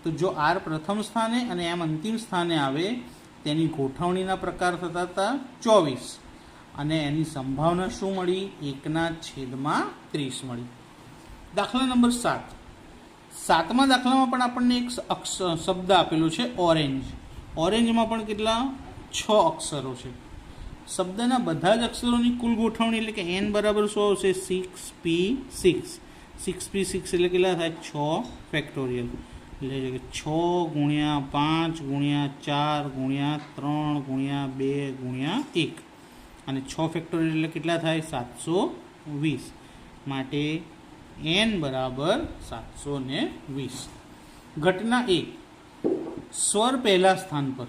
તો જો r પ્રથમ સ્થાને અને m અંતિમ સ્થાને આવે, તેની ગોઠવણીના પ્રકાર થતા હતા 24, અને એની સંભાવના શું મળી? 1/30 મળી. દાખલા નંબર 7. 7મા દાખલામાં પણ આપણને એક શબ્દ આપેલો છે ઓરેન્જ. ઓરેન્જમાં પણ કેટલા? 6 અક્ષરો છે. શબ્દના બધા જ અક્ષરોની કુલ ગોઠવણી એટલે કે n બરાબર શું આવશે? 6p6. 6p6 એટલે કેટલા થાય? 6 ફેક્ટોરિયલ. એટલે કે 6 ગુણ્યા 5 ગુણ્યા 4 ગુણ્યા 3 ગુણ્યા 2 ગુણ્યા 1, અને 6 ફેક્ટોરિયલ એટલે કેટલા થાય? 720. માટે n બરાબર 720. ઘટના 1. સ્વર પહેલા સ્થાન પર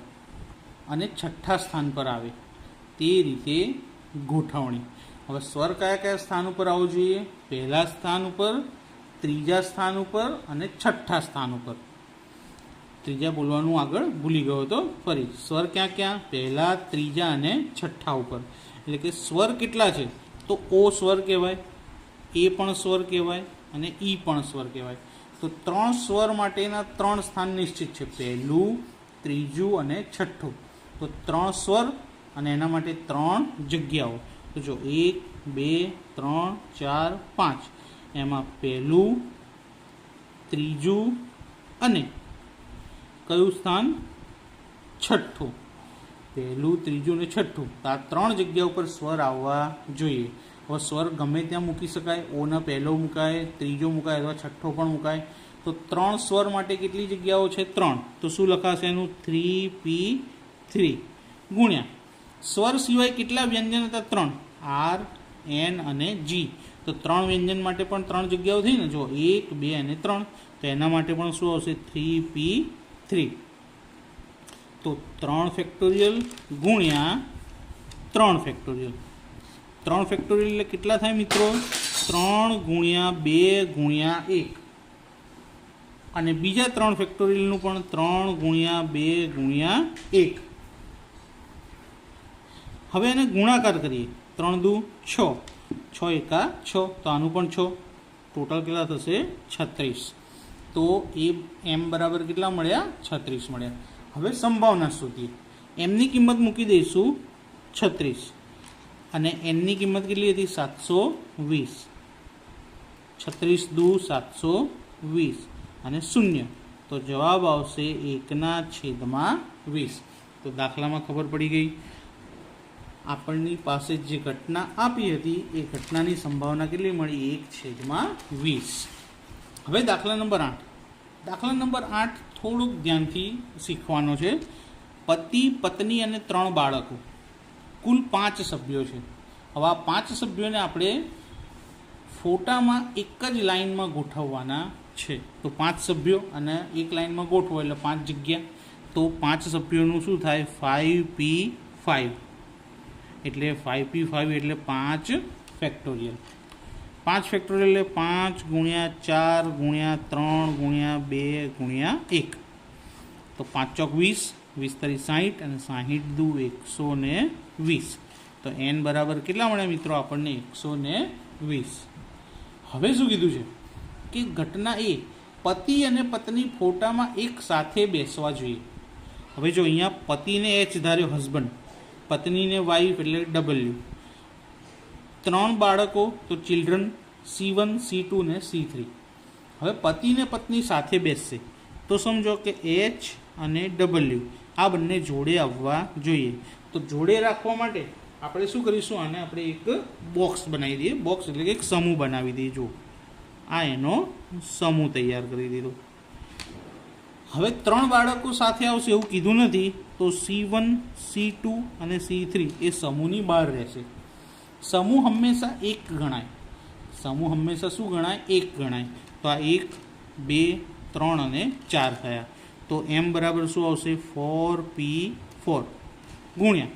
અને છઠ્ઠા સ્થાન પર આવે તે રીતે ગોઠવણી. હવે સ્વર કયા કયા સ્થાન ઉપર આવવું જોઈએ? પહેલા સ્થાન ઉપર, ત્રીજા સ્થાન ઉપર અને છઠ્ઠા સ્થાન ઉપર. ત્રીજા બોલવાનું આગળ ભૂલી ગયો તો ફરી. સ્વર ક્યાં ક્યાં? પહેલા, ત્રીજા અને છઠ્ઠા ઉપર. એટલે કે સ્વર કેટલા છે? તો ઓ સ્વર કહેવાય. એ પણ સ્વર કહેવાય અને ઈ પણ સ્વર કહેવાય. તો 3 સ્વર માટેના 3 સ્થાન નિશ્ચિત છે, પહેલું, ત્રીજું અને છઠ્ઠું. તો 3 સ્વર અને એના માટે 3 જગ્યાઓ. તો જો 1, 2, 3, 4, 5 એમાં પહેલું, ત્રીજું અને કયું સ્થાન? છઠ્ઠું. પહેલું, ત્રીજું અને છઠ્ઠું. તો આ 3 જગ્યા ઉપર સ્વર આવવા જોઈએ. હવે સ્વર ગમે ત્યાં મૂકી શકાય, ઓના પહેલો મુકાય, ત્રીજો મુકાય અથવા છઠ્ઠો પણ મુકાય. તો 3 સ્વર માટે કેટલી જગ્યાઓ છે? 3. તો શું લખાશે એનું? 3p3 ગુણ્યા સ્વર સિવાય કેટલા વ્યંજન હતા? 3. R, N અને G. તો 3 વ્યંજન માટે પણ 3 જગ્યાઓ થઈ ને. જો 1, 2 અને 3. તો એના માટે પણ શું આવશે? 3p3. તો 3 ફેક્ટોરિયલ ગુણ્યા 3 ફેક્ટોરિયલ. 3 ફેક્ટોરિયલ એટલે કેટલા થાય મિત્રો? 3 ગુણ્યા 2 ગુણ્યા 1. અને બીજા 3 ફેક્ટોરિયલનું પણ 3 ગુણ્યા 2 ગુણ્યા 1. હવે એને ગુણાકાર કરીએ. 3 દુ 6, 6 એકા 6. તો આનું પણ 6. ટોટલ કેટલા થશે? 36. તો એ એમ બરાબર કેટલા મળ્યા? 36 મળ્યા. હવે સંભાવના શોધીએ. એમની કિંમત મૂકી દઈશું 36 અને એનની કિંમત કેટલી હતી? 720. 36 દુ 720 અને 0. તો જવાબ આવશે 1/20. તો દાખલામાં ખબર પડી ગઈ. આપણની પાસે જે ઘટના આપી હતી એ ઘટનાની સંભાવના કેટલી મળી? 1/20. હવે દાખલા નંબર 8. દાખલા નંબર 8 થોડુંક ધ્યાનથી શીખવાનો છે. પતિ, પત્ની અને 3 બાળકો, કુલ 5 સભ્યો છે. હવે આ 5 સભ્યોને આપણે ફોટામાં એક જ લાઇનમાં ગોઠવવાના છે. તો 5 સભ્યો અને એક લાઇનમાં ગોઠવો એટલે 5 જગ્યા. તો 5 સભ્યોનું શું થાય? 5p5. એટલે 5p5 એટલે 5 ફેક્ટોરિયલ. 5 ફેક્ટોરિયલ એટલે 5 ગુણ્યા 4 ગુણ્યા 3 ગુણ્યા 2 ગુણ્યા 1. તો 5 ચોક 20, 20 તરી 60 અને 60 દુ 120. તો n બરાબર કેટલા મળ્યા મિત્રો? આપણને 120. હવે શું કીધું છે કે ઘટના એ પતિ અને પત્ની ફોટામાં એક સાથે બેસવા જોઈએ. હવે જો અહીંયા પતિને H ધાર્યો હસબન્ડ, પત્નીને વાઈફ એટલે W. 3 બાળકો તો ચિલ્ડ્રન C1, C2 ને C3. હવે પતિ ને પત્ની સાથે બેસશે તો સમજો કે H અને W આ બંને જોડે આવવા જોઈએ. તો જોડે રાખવા માટે આપણે શું કરીશું? આને આપણે એક બોક્સ બનાવી દઈએ. બોક્સ એટલે કે એક સમૂહ બનાવી દઈએ. જો આ એનો સમૂહ તૈયાર કરી દીધો. હવે 3 બાળકો સાથે આવશે એવું કીધું નથી. તો C1, C2 અને C3 એ સમૂહની બહાર રહેશે. સમૂહ હંમેશા એક ગણાય. સમૂહ હંમેશા શું ગણાય? એક ગણાય. તો આ 1, 2, 3 અને 4 થયા. તો m બરાબર શું આવશે? 4p4 ગુણ્યા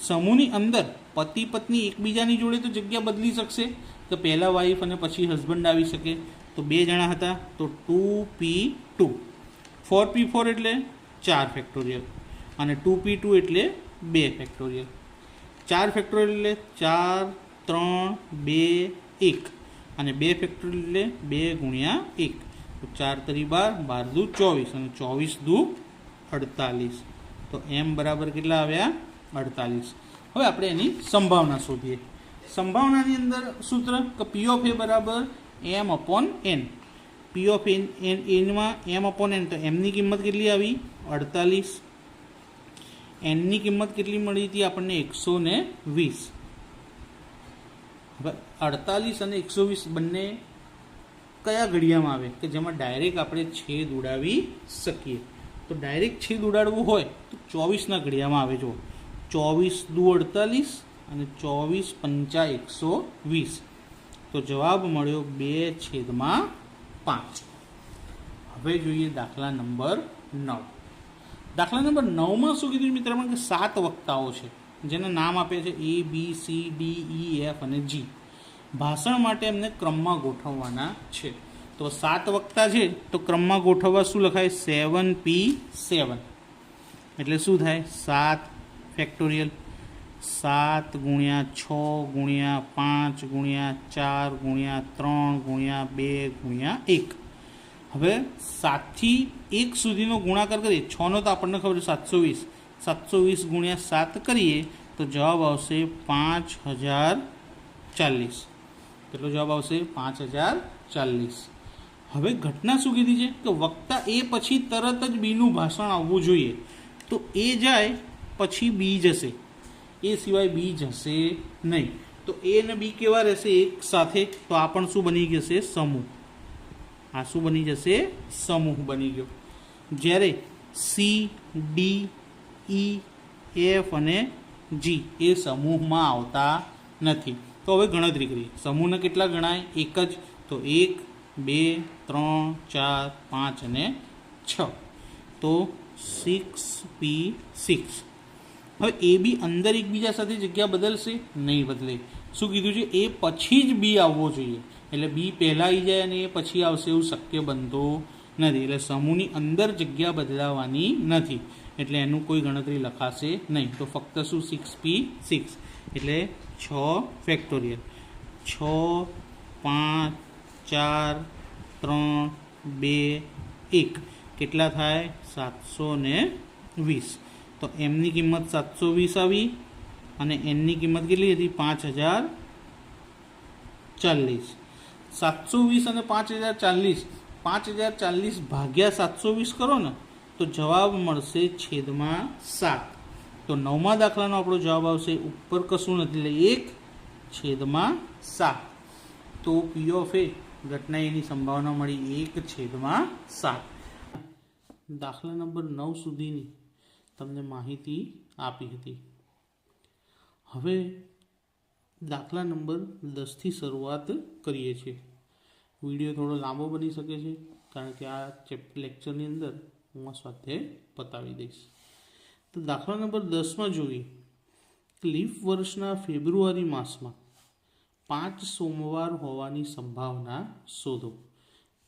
સમૂહની અંદર પતિ પત્ની એકબીજાની જોડે તો જગ્યા બદલી શકશે. તો પહેલાં વાઈફ અને પછી હસબન્ડ આવી શકે. તો 2 જણા હતા તો 2p2. 4p4 એટલે 4 ફેક્ટોરિયલ અને 2p2 એટલે 2 ફેક્ટોરિયલ. 4 ફેક્ટોરિયલ એટલે 4, 3, 2, 1 અને 2 ફેક્ટોરિયલ એટલે 2 ગુણ્યા 1. તો 4 તરી 12, 12 દુ 24 અને 24 દુ 48. તો m બરાબર કેટલા આવ્યા? 48. હવે આપણે એની સંભાવના શોધીએ. સંભાવનાની અંદર સૂત્ર કે P of A બરાબર m/n. P of એનમાં m/n. તો એમની કિંમત કેટલી આવી? 48. એનની કિંમત કેટલી મળી હતી આપણને? 120. હવે 48 અને 120 બંને કયા ઘડિયામાં આવે કે જેમાં ડાયરેક્ટ આપણે છેદ ઉડાવી શકીએ? તો ડાયરેક્ટ છેદ ઉડાડવું હોય તો 24ના ઘડિયામાં આવે. જો 24 દુ 48 અને 24 પંચા 120. તો જવાબ મળ્યો 2/5. હવે જોઈએ દાખલા નંબર 9. દાખલા નંબર 9માં શું કીધું મિત્ર? કે 7 વક્તાઓ છે જેના નામ આપ્યા છે A, B, C, D, E, F અને G. ભાષણ માટે એમને ક્રમમાં ગોઠવવાના છે. તો 7 વક્તા છે તો ક્રમમાં ગોઠવવા શું લખાય? 7p7 એટલે શું થાય? 7 ફેક્ટોરિયલ. 7 ગુણ્યા 6 ગુણ્યા 5 ગુણ્યા 4 ગુણ્યા 3 ગુણ્યા 2 ગુણ્યા 1. હવે 7થી 1 સુધીનો ગુણાકાર કરીએ. 6નો તો આપણને ખબર છે 720. 720 ગુણ્યા 7 કરીએ તો જવાબ આવશે 5040. કેટલો જવાબ આવશે? 5040. હવે ઘટના શું કીધી છે કે વક્તા એ પછી તરત જ બીનું ભાષણ આવવું જોઈએ. તો એ જાય પછી બી જશે, એ સિવાય બી જશે નહીં. તો એ અને બી કેવા રહેશે? એક સાથે. તો આ પણ શું બની જશે? સમૂહ. આ શું બની જશે? સમૂહ બની ગયો. જ્યારે સી, ડી, ઈ, એફ અને જી એ સમૂહમાં આવતા નથી. તો હવે ગણતરી કરીએ. સમૂહને કેટલા ગણાય? એક જ. તો 1, 2, 3, 4, 5 અને 6. તો 6p6. હવે એ બી અંદર એકબીજા સાથે જગ્યા બદલશે? નહીં બદલે. શું કીધું છે? એ પછી જ બી આવવો જોઈએ. એટલે બી પહેલાં આવી જાય અને એ પછી આવશે એવું શક્ય બનતું નથી. એટલે સમૂહની અંદર જગ્યા બદલાવાની નથી. એટલે એનું કોઈ ગણતરી લખાશે નહીં. તો ફક્ત શું? 6p6. એટલે 6 ફેક્ટોરિયલ. 6, 5, 4, 3, 2, 1 કેટલા થાય? 720. તો એમની કિંમત 720 આવી અને એનની કિંમત કેટલી હતી? 5040. 720 અને 5040, 5040 ભાગ્યા 720 કરો ને તો જવાબ મળશે છેદમાં 7. તો 9મા દાખલાનો આપણો જવાબ આવશે ઉપર કશું નથી એટલે 1/7. તો પી ઓફ એ ઘટના એની સંભાવના મળી 1/7. દાખલા નંબર 9 સુધીની તમને માહિતી આપી હતી. હવે દાખલા નંબર 10થી શરૂઆત કરીએ છીએ. વિડીયો થોડો લાંબો બની શકે છે કારણ કે આ લેક્ચરની અંદર હું આ સ્વાધ્યાય પતાવી દઈશ. તો દાખલા નંબર 10માં જોઈએ. લીપ વર્ષના ફેબ્રુઆરી માસમાં 5 સોમવાર હોવાની સંભાવના શોધો.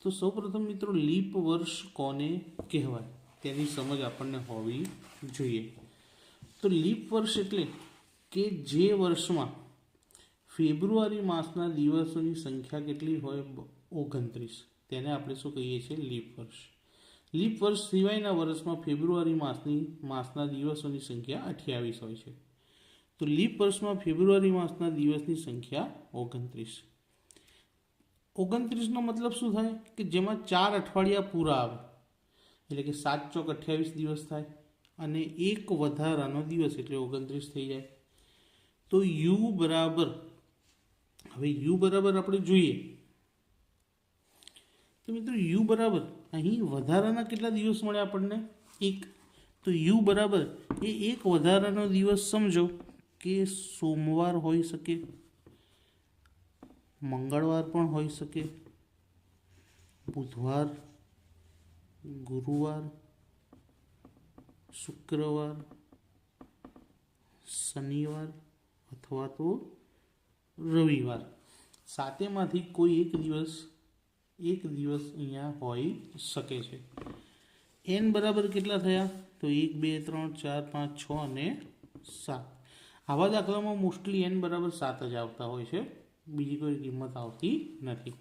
તો સૌપ્રથમ મિત્રો લીપ વર્ષ કોને કહેવાય તેની સમજ આપણને હોવી જોઈએ. તો લીપ વર્ષ એટલે કે જે વર્ષમાં ફેબ્રુઆરી માસના દિવસોની સંખ્યા કેટલી હોય? 29. તેને આપણે શું કહીએ છીએ? લીપ વર્ષ. લીપ વર્ષ સિવાયના વર્ષમાં ફેબ્રુઆરી માસના દિવસોની સંખ્યા 28 હોય છે. તો લીપ વર્ષમાં ફેબ્રુઆરી માસના દિવસની સંખ્યા 29. 29નો મતલબ શું થાય? કે જેમાં 4 અઠવાડિયા પૂરા આવે. એટલે કે 7 ચોક 28 દિવસ થાય અને એક વધારાનો દિવસ એટલે 29 થઈ જાય. તો યુ બરાબર, હવે યુ બરાબર આપણે જોઈએ તો મિત્રો યુ બરાબર અહીં વધારાના કેટલા દિવસ મળે આપણને? 1. તો યુ બરાબર એ એક વધારાનો દિવસ સમજો કે સોમવાર હોઈ શકે, મંગળવાર પણ હોઈ શકે, બુધવાર, ગુરુવાર, શુક્રવાર, શનિવાર અથવા તો રવિવાર. સાતેમાંથી કોઈ એક દિવસ અહીંયા હોઈ શકે છે. એન બરાબર કેટલા થયા? તો 1, 2, 3, 4, 5, 6 અને 7. આવા દાખલામાં મોસ્ટલી એન બરાબર 7 જ આવતા હોય છે, બીજી કોઈ કિંમત આવતી નથી.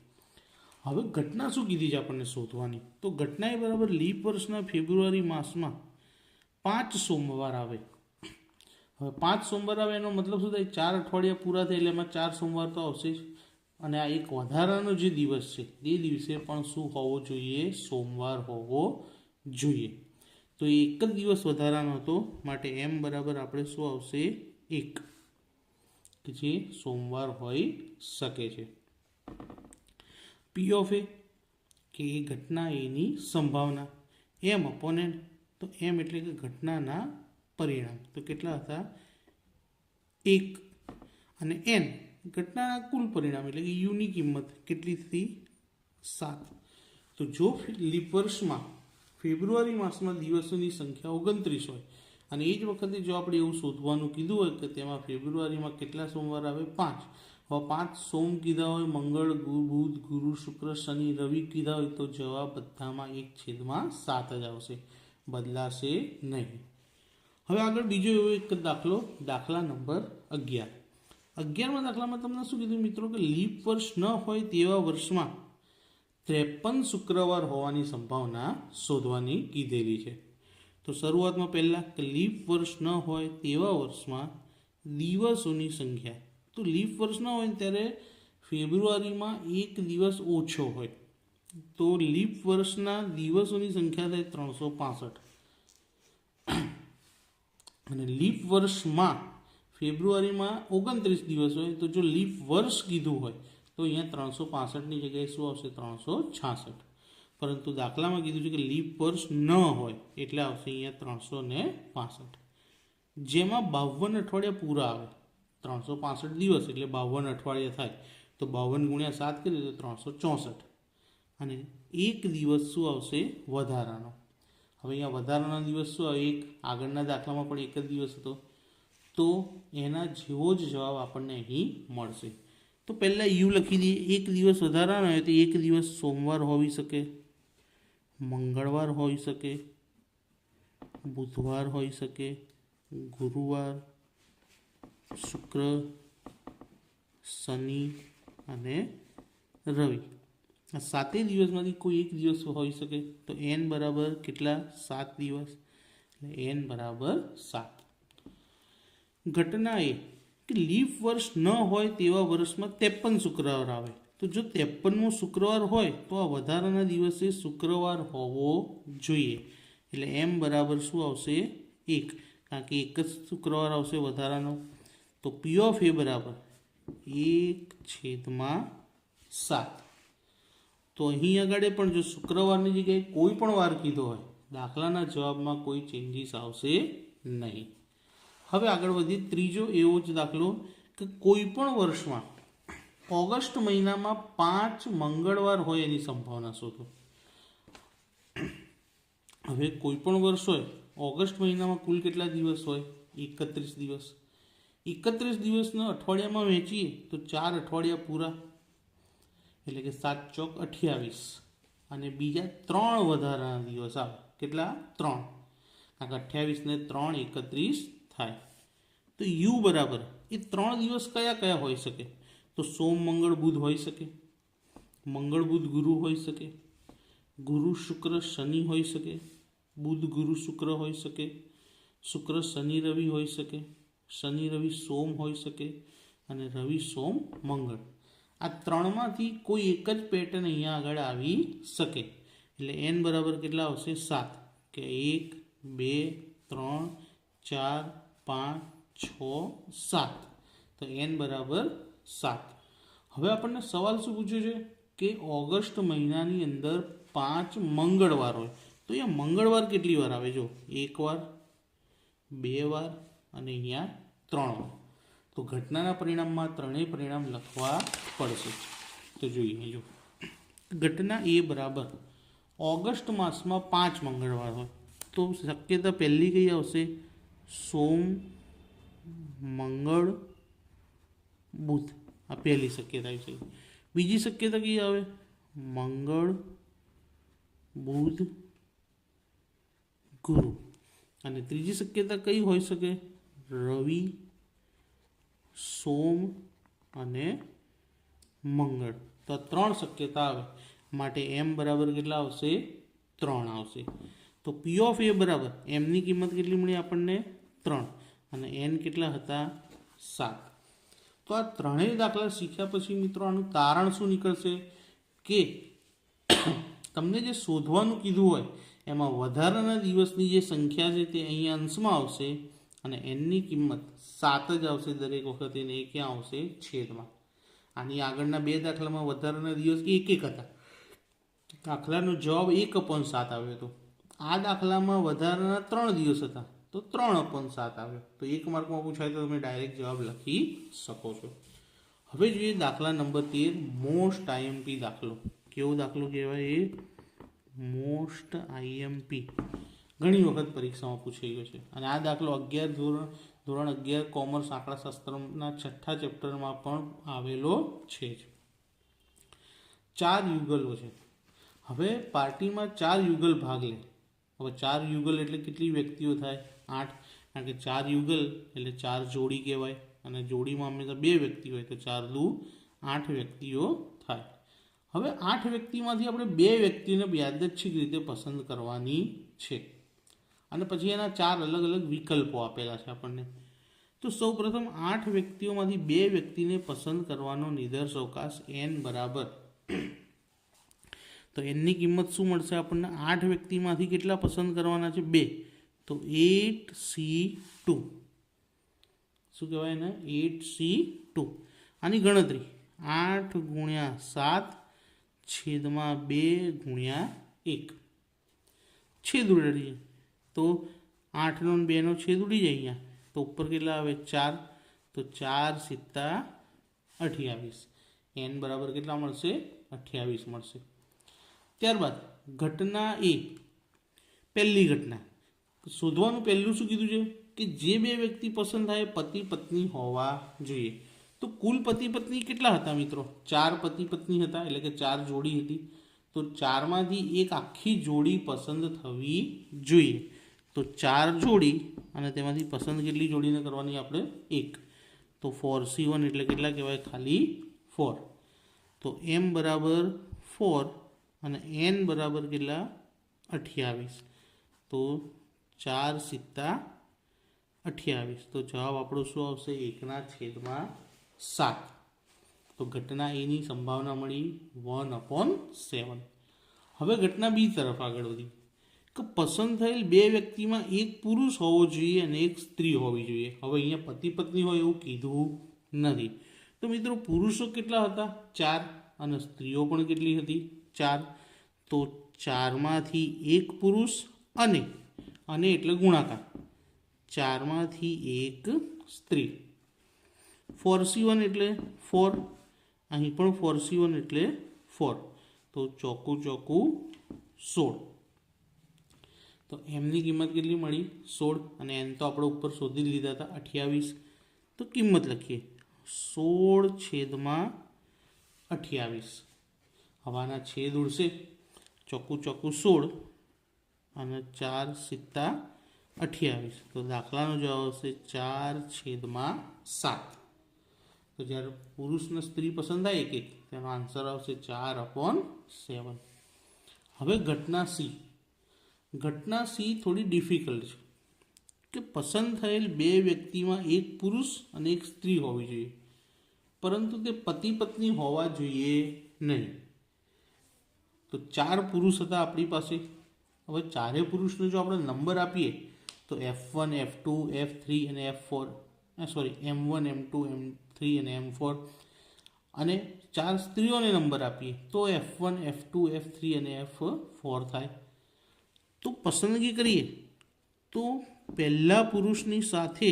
હવે ઘટના શું કીધી છે આપણને શોધવાની? તો ઘટના એ બરાબર લીપ વર્ષના ફેબ્રુઆરી માસમાં 5 સોમવાર આવે. હવે 5 સોમવાર આવે એનો મતલબ શું થાય? 4 અઠવાડિયા પૂરા થાય એટલે એમાં 4 સોમવાર તો આવશે જ. અને આ એક વધારાનો જે દિવસ છે તે દિવસે પણ શું હોવો જોઈએ? સોમવાર હોવો જોઈએ. તો એ એક જ દિવસ વધારાનો હતો માટે એમ બરાબર આપણે શું આવશે? 1 કે જે સોમવાર હોઈ શકે છે. પી ઓફ એ કે એ ઘટના એની સંભાવના. એમ અપોનેન્ટ, તો એમ એટલે કે ઘટનાના પરિણામ. તો કેટલા હતા? 1. અને એન ઘટનાના કુલ પરિણામ એટલે કે યુની કિંમત કેટલી હતી? 7. તો જો લીપ વર્ષમાં ફેબ્રુઆરી માસમાં દિવસોની સંખ્યા 29 હોય અને એ જ વખતે જો આપણે એવું શોધવાનું કીધું હોય કે તેમાં ફેબ્રુઆરીમાં કેટલા સોમવાર આવે? 5. હવે 5 સોમ કીધા હોય, મંગળ, બુધ, ગુરુ, શુક્ર, શનિ, રવિ કીધા હોય તો જવાબ બધામાં 1/7 જ આવશે, બદલાશે નહીં. હવે આગળ બીજો એવો એક દાખલો, દાખલા નંબર 11. 11મા દાખલામાં તમને શું કીધું મિત્રો કે લીપ વર્ષ ન હોય તેવા વર્ષમાં 53 શુક્રવાર હોવાની સંભાવના શોધવાની કીધેલી છે. તો શરૂઆતમાં પહેલાં કે લીપ વર્ષ ન હોય તેવા વર્ષમાં દિવસોની સંખ્યા. તો લીપ વર્ષ ન હોય ત્યારે ફેબ્રુઆરીમાં એક દિવસ ઓછો હોય, તો લીપ વર્ષના દિવસોની સંખ્યા થાય 365. અને લીપ વર્ષમાં ફેબ્રુઆરીમાં 29 દિવસ હોય, તો જો લીપ વર્ષ કીધું હોય તો અહીંયા 365ની જગ્યાએ શું આવશે? 366. પરંતુ દાખલામાં કીધું છે કે લીપ વર્ષ ન હોય એટલે આવશે અહીંયા 365, જેમાં 52 અઠવાડિયા પૂરા આવે. 365 દિવસ એટલે 52 અઠવાડિયા થાય, તો 52 × 7 કરીએ તો 364. અને એક દિવસ શું આવશે? વધારાનો. હવે અહીંયા વધારાના દિવસ શું આવે? એક. આગળના દાખલામાં પણ એક જ દિવસ હતો, તો એના જેવો જ જવાબ આપણને અહીં મળશે. તો પહેલાં યુ લખી દઈએ. એક દિવસ વધારાનો હોય તો એક દિવસ સોમવાર હોઈ શકે, મંગળવાર હોઈ શકે, બુધવાર હોઈ શકે, ગુરુવાર, શુક્ર, શનિ અને રવિ. આ 7 દિવસમાંથી કોઈ એક દિવસ હોઈ શકે. તો n બરાબર કેટલા? 7 દિવસ. એટલે n બરાબર 7. ઘટના એ કે લીપ વર્ષ ન હોય તેવા વર્ષમાં 53 શુક્રવાર આવે. તો જો 53મો શુક્રવાર હોય તો આ વધારાના દિવસે શુક્રવાર હોવો જોઈએ. એટલે m બરાબર શું આવશે? 1, કારણ કે એક જ શુક્રવાર આવશે વધારાનો. તો P ઓફ A બરાબર 1/7. તો અહીં આગળ પણ જો શુક્રવારની જગ્યાએ કોઈ પણ વાર કીધો હોય, દાખલાના જવાબમાં કોઈ ચેન્જીસ આવશે નહીં. હવે આગળ વધીએ. ત્રીજો એવો જ દાખલો કે કોઈ પણ વર્ષમાં ઓગસ્ટ મહિનામાં 5 મંગળવાર હોય એની સંભાવના શોધો. હવે કોઈ પણ વર્ષ હોય, ઓગસ્ટ મહિનામાં કુલ કેટલા દિવસ હોય? 31 દિવસ. 31 દિવસના અઠવાડિયામાં વહેંચીએ તો 4 અઠવાડિયા પૂરા, એટલે કે 7 ચોક 28. અને બીજા 3 વધારાના દિવસ આવે. કેટલા? 3. કારણ કે 28 ને 3 31 થાય. તો યુ બરાબર એ 3 દિવસ કયા કયા હોઈ શકે? તો સોમ મંગળ બુધ હોઈ શકે, મંગળ બુધ ગુરુ હોઈ શકે, ગુરુ શુક્ર શનિ હોઈ શકે, બુધ ગુરુ શુક્ર હોઈ શકે, શુક્ર શનિ રવિ હોઈ શકે, શનિ રવિ સોમ હોઈ શકે, અને રવિ સોમ મંગળ. આ 3માંથી કોઈ એક જ પેટર્ન અહીંયા આગળ આવી શકે. એટલે n બરાબર કેટલા આવશે? 7. કે 1 2 3 4 5 6 7. તો n બરાબર 7. હવે આપણને સવાલ શું પૂછ્યો છે કે ઓગસ્ટ મહિનાની અંદર 5 મંગળવાર હોય, તો અહીંયા મંગળવાર કેટલી વાર આવે? જો 1 વાર, 2 વાર અને અહીંયા 3 વાર. તો ઘટનાના પરિણામમાં ત્રણેય પરિણામ લખવા પડશે. તો જોઈએ. જો ઘટના એ બરાબર ઓગસ્ટ માસમાં 5 મંગળવાર હોય, તો શક્યતા પહેલી કઈ આવશે? સોમ મંગળ બુધ. આ પહેલી શક્યતા છે. બીજી શક્યતા કઈ આવે? મંગળ બુધ ગુરુ. અને ત્રીજી શક્યતા કઈ હોઈ શકે? રવિ સોમ અને મંગળ. તો 3 શક્યતા આવે. માટે m બરાબર કેટલા આવશે? 3 આવશે. તો P ઓફ A બરાબર mની કિંમત કેટલી મળી આપણને? 3. અને n કેટલા હતા? 7. તો આ ત્રણેય દાખલા શીખ્યા પછી મિત્રો આનું તારણ શું નીકળશે કે તમને જે શોધવાનું કીધું હોય એમાં વધારાના દિવસની જે સંખ્યા છે તે અહીંયા અંશમાં આવશે, અને nની કિંમત 7 જ આવશે દરેક વખતે, ને એ ક્યાં આવશે? છેદમાં. આની આગળના 2 દાખલામાં વધારાના દિવસ 1 હતા. દાખલાનો જવાબ 1/7 આવ્યો હતો. આ દાખલામાં વધારાના 3 દિવસ હતા, તો 3/7 આવ્યો. તો 1 માર્કમાં પૂછાય તો તમે ડાયરેક્ટ જવાબ લખી શકો છો. હવે જોઈએ દાખલા નંબર 13, મોસ્ટ IMP દાખલો. કેવો દાખલો કહેવાય? એ મોસ્ટ IMP. ઘણી વખત પરીક્ષામાં પૂછાઈ ગયો છે. અને આ દાખલો ધોરણ 11 કોમર્સ આંકડાશાસ્ત્રના 6થા ચેપ્ટરમાં પણ આવેલો છે. 4 યુગલો છે. હવે પાર્ટીમાં 4 યુગલ ભાગ લે. હવે 4 યુગલ એટલે કેટલી વ્યક્તિઓ થાય? 8. કારણ કે 4 યુગલ એટલે 4 જોડી કહેવાય, અને જોડીમાં હંમેશા 2 વ્યક્તિ હોય તો 4 દુ 8 વ્યક્તિઓ થાય. હવે 8 વ્યક્તિમાંથી આપણે 2 વ્યક્તિને યાદચ્છિક રીતે પસંદ કરવાની છે, અને પછી એના 4 અલગ અલગ વિકલ્પો આપેલા છે આપણને. તો સૌપ્રથમ 8 વ્યક્તિઓમાંથી 2 વ્યક્તિને પસંદ કરવાનો નિર્દર્શ અવકાશ n બરાબર, તો એનની કિંમત શું મળશે આપણને? 8 વ્યક્તિમાંથી કેટલા પસંદ કરવાના છે? 2. તો 8c2 શું કહેવાય ને? 8c2. આની ગણતરી 8 ગુણ્યા 7 છેદમાં 2 ગુણ્યા 1 છેદ ઉડાડીએ તો 8નો 2નો છેદ ઉડી જાય અહીંયા, તો ઉપર કેટલા આવે? 4. તો 4 સિત્તા 28. n બરાબર કેટલા મળશે? 28 મળશે. ત્યારબાદ ઘટના એ, પહેલી ઘટના શોધવાનું. પહેલું શું કીધું છે કે જે 2 વ્યક્તિ પસંદ થાય પતિ પત્ની હોવા જોઈએ. તો કુલ પતિ પત્ની કેટલા હતા મિત્રો? 4 પતિ પત્ની હતા, એટલે કે 4 જોડી હતી. તો 4માંથી એક આખી જોડી પસંદ થવી જોઈએ. તો 4 જોડી અને તેમાંથી પસંદ કેટલી જોડીને કરવાની આપણે? 1. તો 4c1 એટલે કેટલા કહેવાય? ખાલી 4. તો m બરાબર 4 અને n બરાબર કેટલા? 28. તો 4 સિત્તા 28. તો જવાબ આપણો શું આવશે? 1/7. તો ઘટના એની સંભાવના મળી 1/7. હવે ઘટના બી તરફ આગળ વધી કે પસંદ થયેલ 2 વ્યક્તિમાં એક પુરુષ હોવો જોઈએ અને એક સ્ત્રી હોવી જોઈએ. હવે અહીંયા પતિ પત્ની હોય એવું કીધું નથી. તો મિત્રો પુરુષો કેટલા હતા? 4, અને સ્ત્રીઓ પણ કેટલી હતી? 4. તો 4માંથી એક પુરુષ અને એટલે ગુણાકાર 4માંથી એક સ્ત્રી. 4c1 એટલે 4, અહીં પણ 4c1 એટલે 4. તો ચોખ્ખું 16. તો એમની કિંમત કેટલી મળી? 16. અને એન તો આપણે ઉપર શોધી લીધા હતા 28. તો કિંમત લખીએ 16 છેદમાં 28. હવાના છેદ ઉડશે, ચોખ્ખું 16 અને 4 સિત્તા 28. તો દાખલાનો જવાબ આવશે 4/7. તો જ્યારે પુરુષ ને સ્ત્રી પસંદ થાય એક તેનો આન્સર આવશે 4/7. હવે ઘટના સી. ઘટના સી થોડી ડિફિકલ્ટ છે કે પસંદ થયેલ 2 વ્યક્તિમાં એક પુરુષ અને એક સ્ત્રી હોવી જોઈએ, પરંતુ તે પતિ પત્ની હોવા જોઈએ નહીં. તો 4 પુરુષ હતા આપણી પાસે. હવે 4 પુરુષને જો આપણે નંબર આપીએ તો F1, F2, F3 અને F4, M1, M2, M3 અને M4, અને 4 સ્ત્રીઓને નંબર આપીએ તો F1, F2, F3 અને F4 થાય. તો પસંદગી કરીએ તો પહેલા પુરુષની સાથે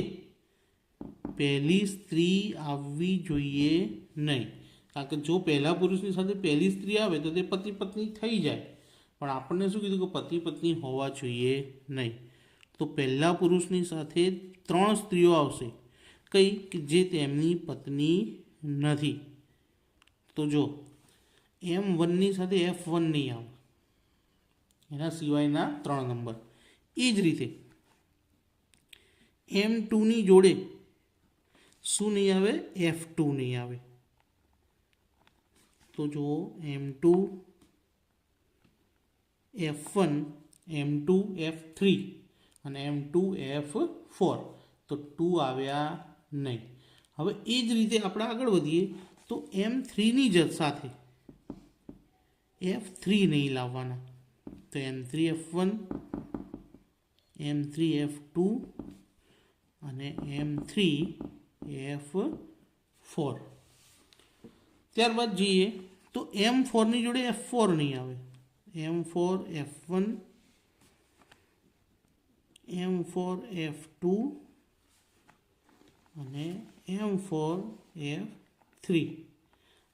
પહેલી સ્ત્રી આવવી જોઈએ નહીં, કારણ કે જો પહેલા પુરુષની સાથે પહેલી સ્ત્રી આવે તો તે પતિ પત્ની થઈ જાય. પણ આપણને શું કીધું કે પતિ પત્ની હોવા જોઈએ નહીં. તો પહેલા પુરુષની સાથે 3 સ્ત્રીઓ આવશે, કઈ કે જે તેમની પત્ની નથી. તો જો M1ની સાથે F1 નહીં આવે, એના સિવાયના 3 નંબર. એ જ રીતે M2ની જોડે શું નહીં આવે? F2 નહીં આવે. તો જુઓ M2, F1, M2, F3 અને M2, F4. તો 2 આવ્યા નહીં. હવે એ જ રીતે આપણે આગળ વધીએ તો M3ની સાથે F3 નહીં લાવવાના. તો M3 F1, M3 F2 અને M3 F4. ત્યારબાદ જઈએ તો M4ની જોડે F4 નહીં આવે. M4 F1, M4 F2 અને M4 F3.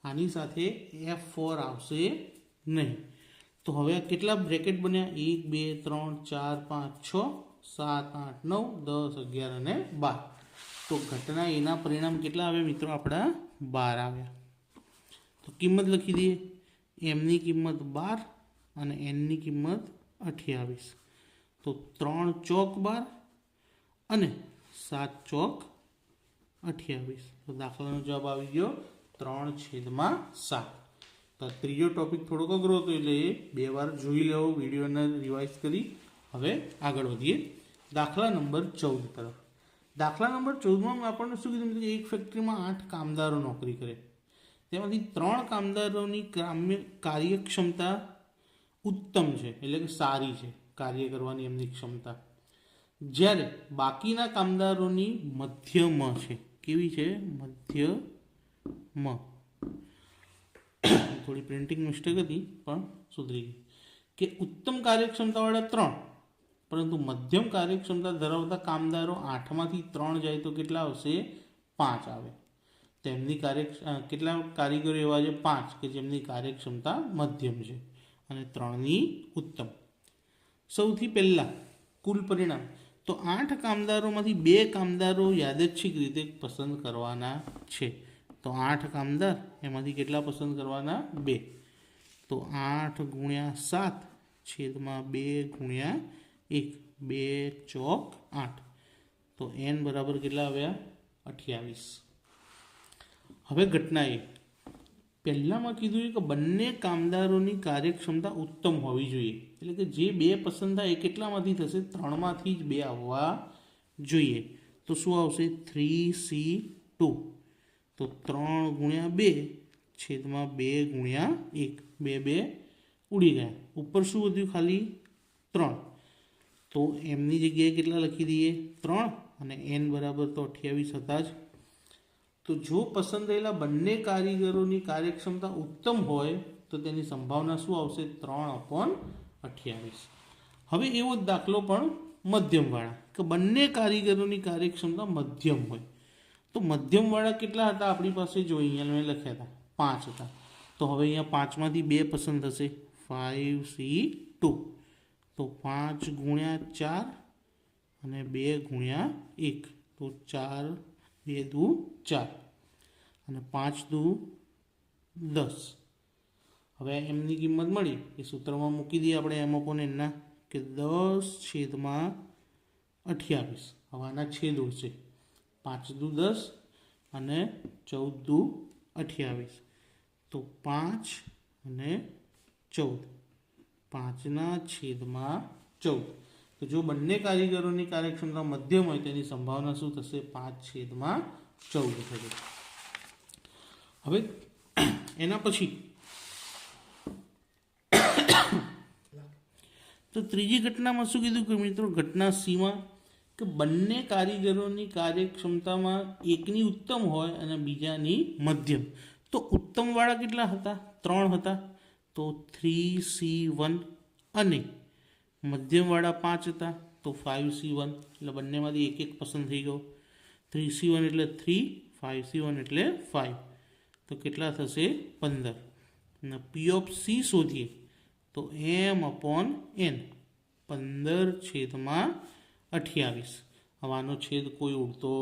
આની સાથે F4 આવશે નહીં. તો હવે કેટલા બ્રેકેટ બન્યા? 1, 2, 3, 4, 5, 6, 7, 8, 9, 10, 11 અને 12. તો ઘટના એના પરિણામ કેટલા આવ્યા મિત્રો? આપણા 12 આવ્યા. તો કિંમત લખી દઈએ. એમની કિંમત 12 અને એનની કિંમત 28. તો 3 ચોક 12 અને 7 ચોક 28. તો દાખલાનો જવાબ આવી ગયો 3/7. તો ત્રીજો ટોપિક થોડોક અઘરો હતો એટલે એ 2 વાર જોઈ લેવો, વિડીયોને રિવાઇઝ કરી. હવે આગળ વધીએ દાખલા નંબર 14 તરફ. દાખલા નંબર 14માં આપણને શું કીધું કે એક ફેક્ટરીમાં 8 કામદારો નોકરી કરે, તેમાંથી 3 કામદારોની કાર્યક્ષમતા ઉત્તમ છે, એટલે કે સારી છે કાર્ય કરવાની એમની ક્ષમતા, જ્યારે બાકીના કામદારોની મધ્યમ છે. કેવી છે? મધ્યમ. થોડી પ્રિન્ટિંગ મિસ્ટેક હતી પણ સુધરી ગઈ. કે ઉત્તમ કાર્યક્ષમતાવાળા 3 પરંતુ મધ્યમ કાર્યક્ષમતા ધરાવતા કામદારો 8માંથી 3 જાય તો કેટલા આવશે? 5 આવે. તેમની કેટલા કારીગરો એવા છે? 5 કે જેમની કાર્યક્ષમતા મધ્યમ છે અને 3ની ઉત્તમ. સૌથી પહેલાં કુલ પરિણામ તો 8 કામદારોમાંથી 2 કામદારો યાદચ્છિક રીતે પસંદ કરવાના છે. તો 8 કામદાર એમાંથી કેટલા પસંદ કરવાના? 2. તો 8 × 7 છેદમાં 2 × 1, 2 ચોક 8. તો n બરાબર કેટલા આવ્યા? 28. હવે ઘટના એ પહેલામાં કીધું કે બંને કામદારોની કાર્યક્ષમતા ઉત્તમ હોવી જોઈએ, એટલે કે જે 2 પસંદ થાય એ કેટલામાંથી થશે? 3માંથી જ 2 આવવા જોઈએ. તો શું આવશે? 3C2. તો 3 × 2 છેદમાં 2 × 1, 2 ઉડી ગયા. ઉપર શું વધ્યું? ખાલી 3. તો એમની જગ્યાએ કેટલા લખી દઈએ? 3 અને n બરાબર તો 28 હતા જ. તો જો પસંદ થયેલા બંને કારીગરોની કાર્યક્ષમતા ઉત્તમ હોય તો તેની સંભાવના શું આવશે? 3/28. હવે એવો જ દાખલો પણ મધ્યમવાળા, કે બંને કારીગરોની કાર્યક્ષમતા મધ્યમ હોય. તો મધ્યમવાળા કેટલા હતા આપણી પાસે? જો અહીંયા મેં લખ્યા હતા 5 હતા. તો હવે અહીંયા 5માંથી 2 પસંદ થશે, 5C2. તો 5 × 4 અને 2 × 1, તો 4, 2 દુ 4 અને 5 દુ 10. હવે એમની કિંમત મળી એ સૂત્રમાં મૂકી દઈએ આપણે એમ/nના, કે 10/28. હવે આના છેદ ઉડશે, 5 દુ 10 અને 14 દુ 28. તો 5 અને 14, 5/14. તો જો બંને કારીગરોની કાર્યક્ષમતા મધ્યમ હોય તેની સંભાવના શું થશે? 5/14 થશે. હવે એના પછી તો ત્રીજી ઘટનામાં શું કીધું કે મિત્રો, ઘટના Cમાં કે બંને કારીગરોની કાર્યક્ષમતામાં એકની ઉત્તમ હોય અને બીજાની મધ્યમ. તો ઉત્તમવાળા કેટલા હતા? 3 હતા. તો 3C1 અને મધ્યમવાળા 5 હતા. તો 5C1. એટલે બંનેમાંથી એક પસંદ થઈ ગયો. 3C1 એટલે 3, 5C1 એટલે 5. તો કેટલા થશે? 15. અને P of C શોધીએ તો m/n, 15/28. હવે આનો છેદ કોઈ ઉડતો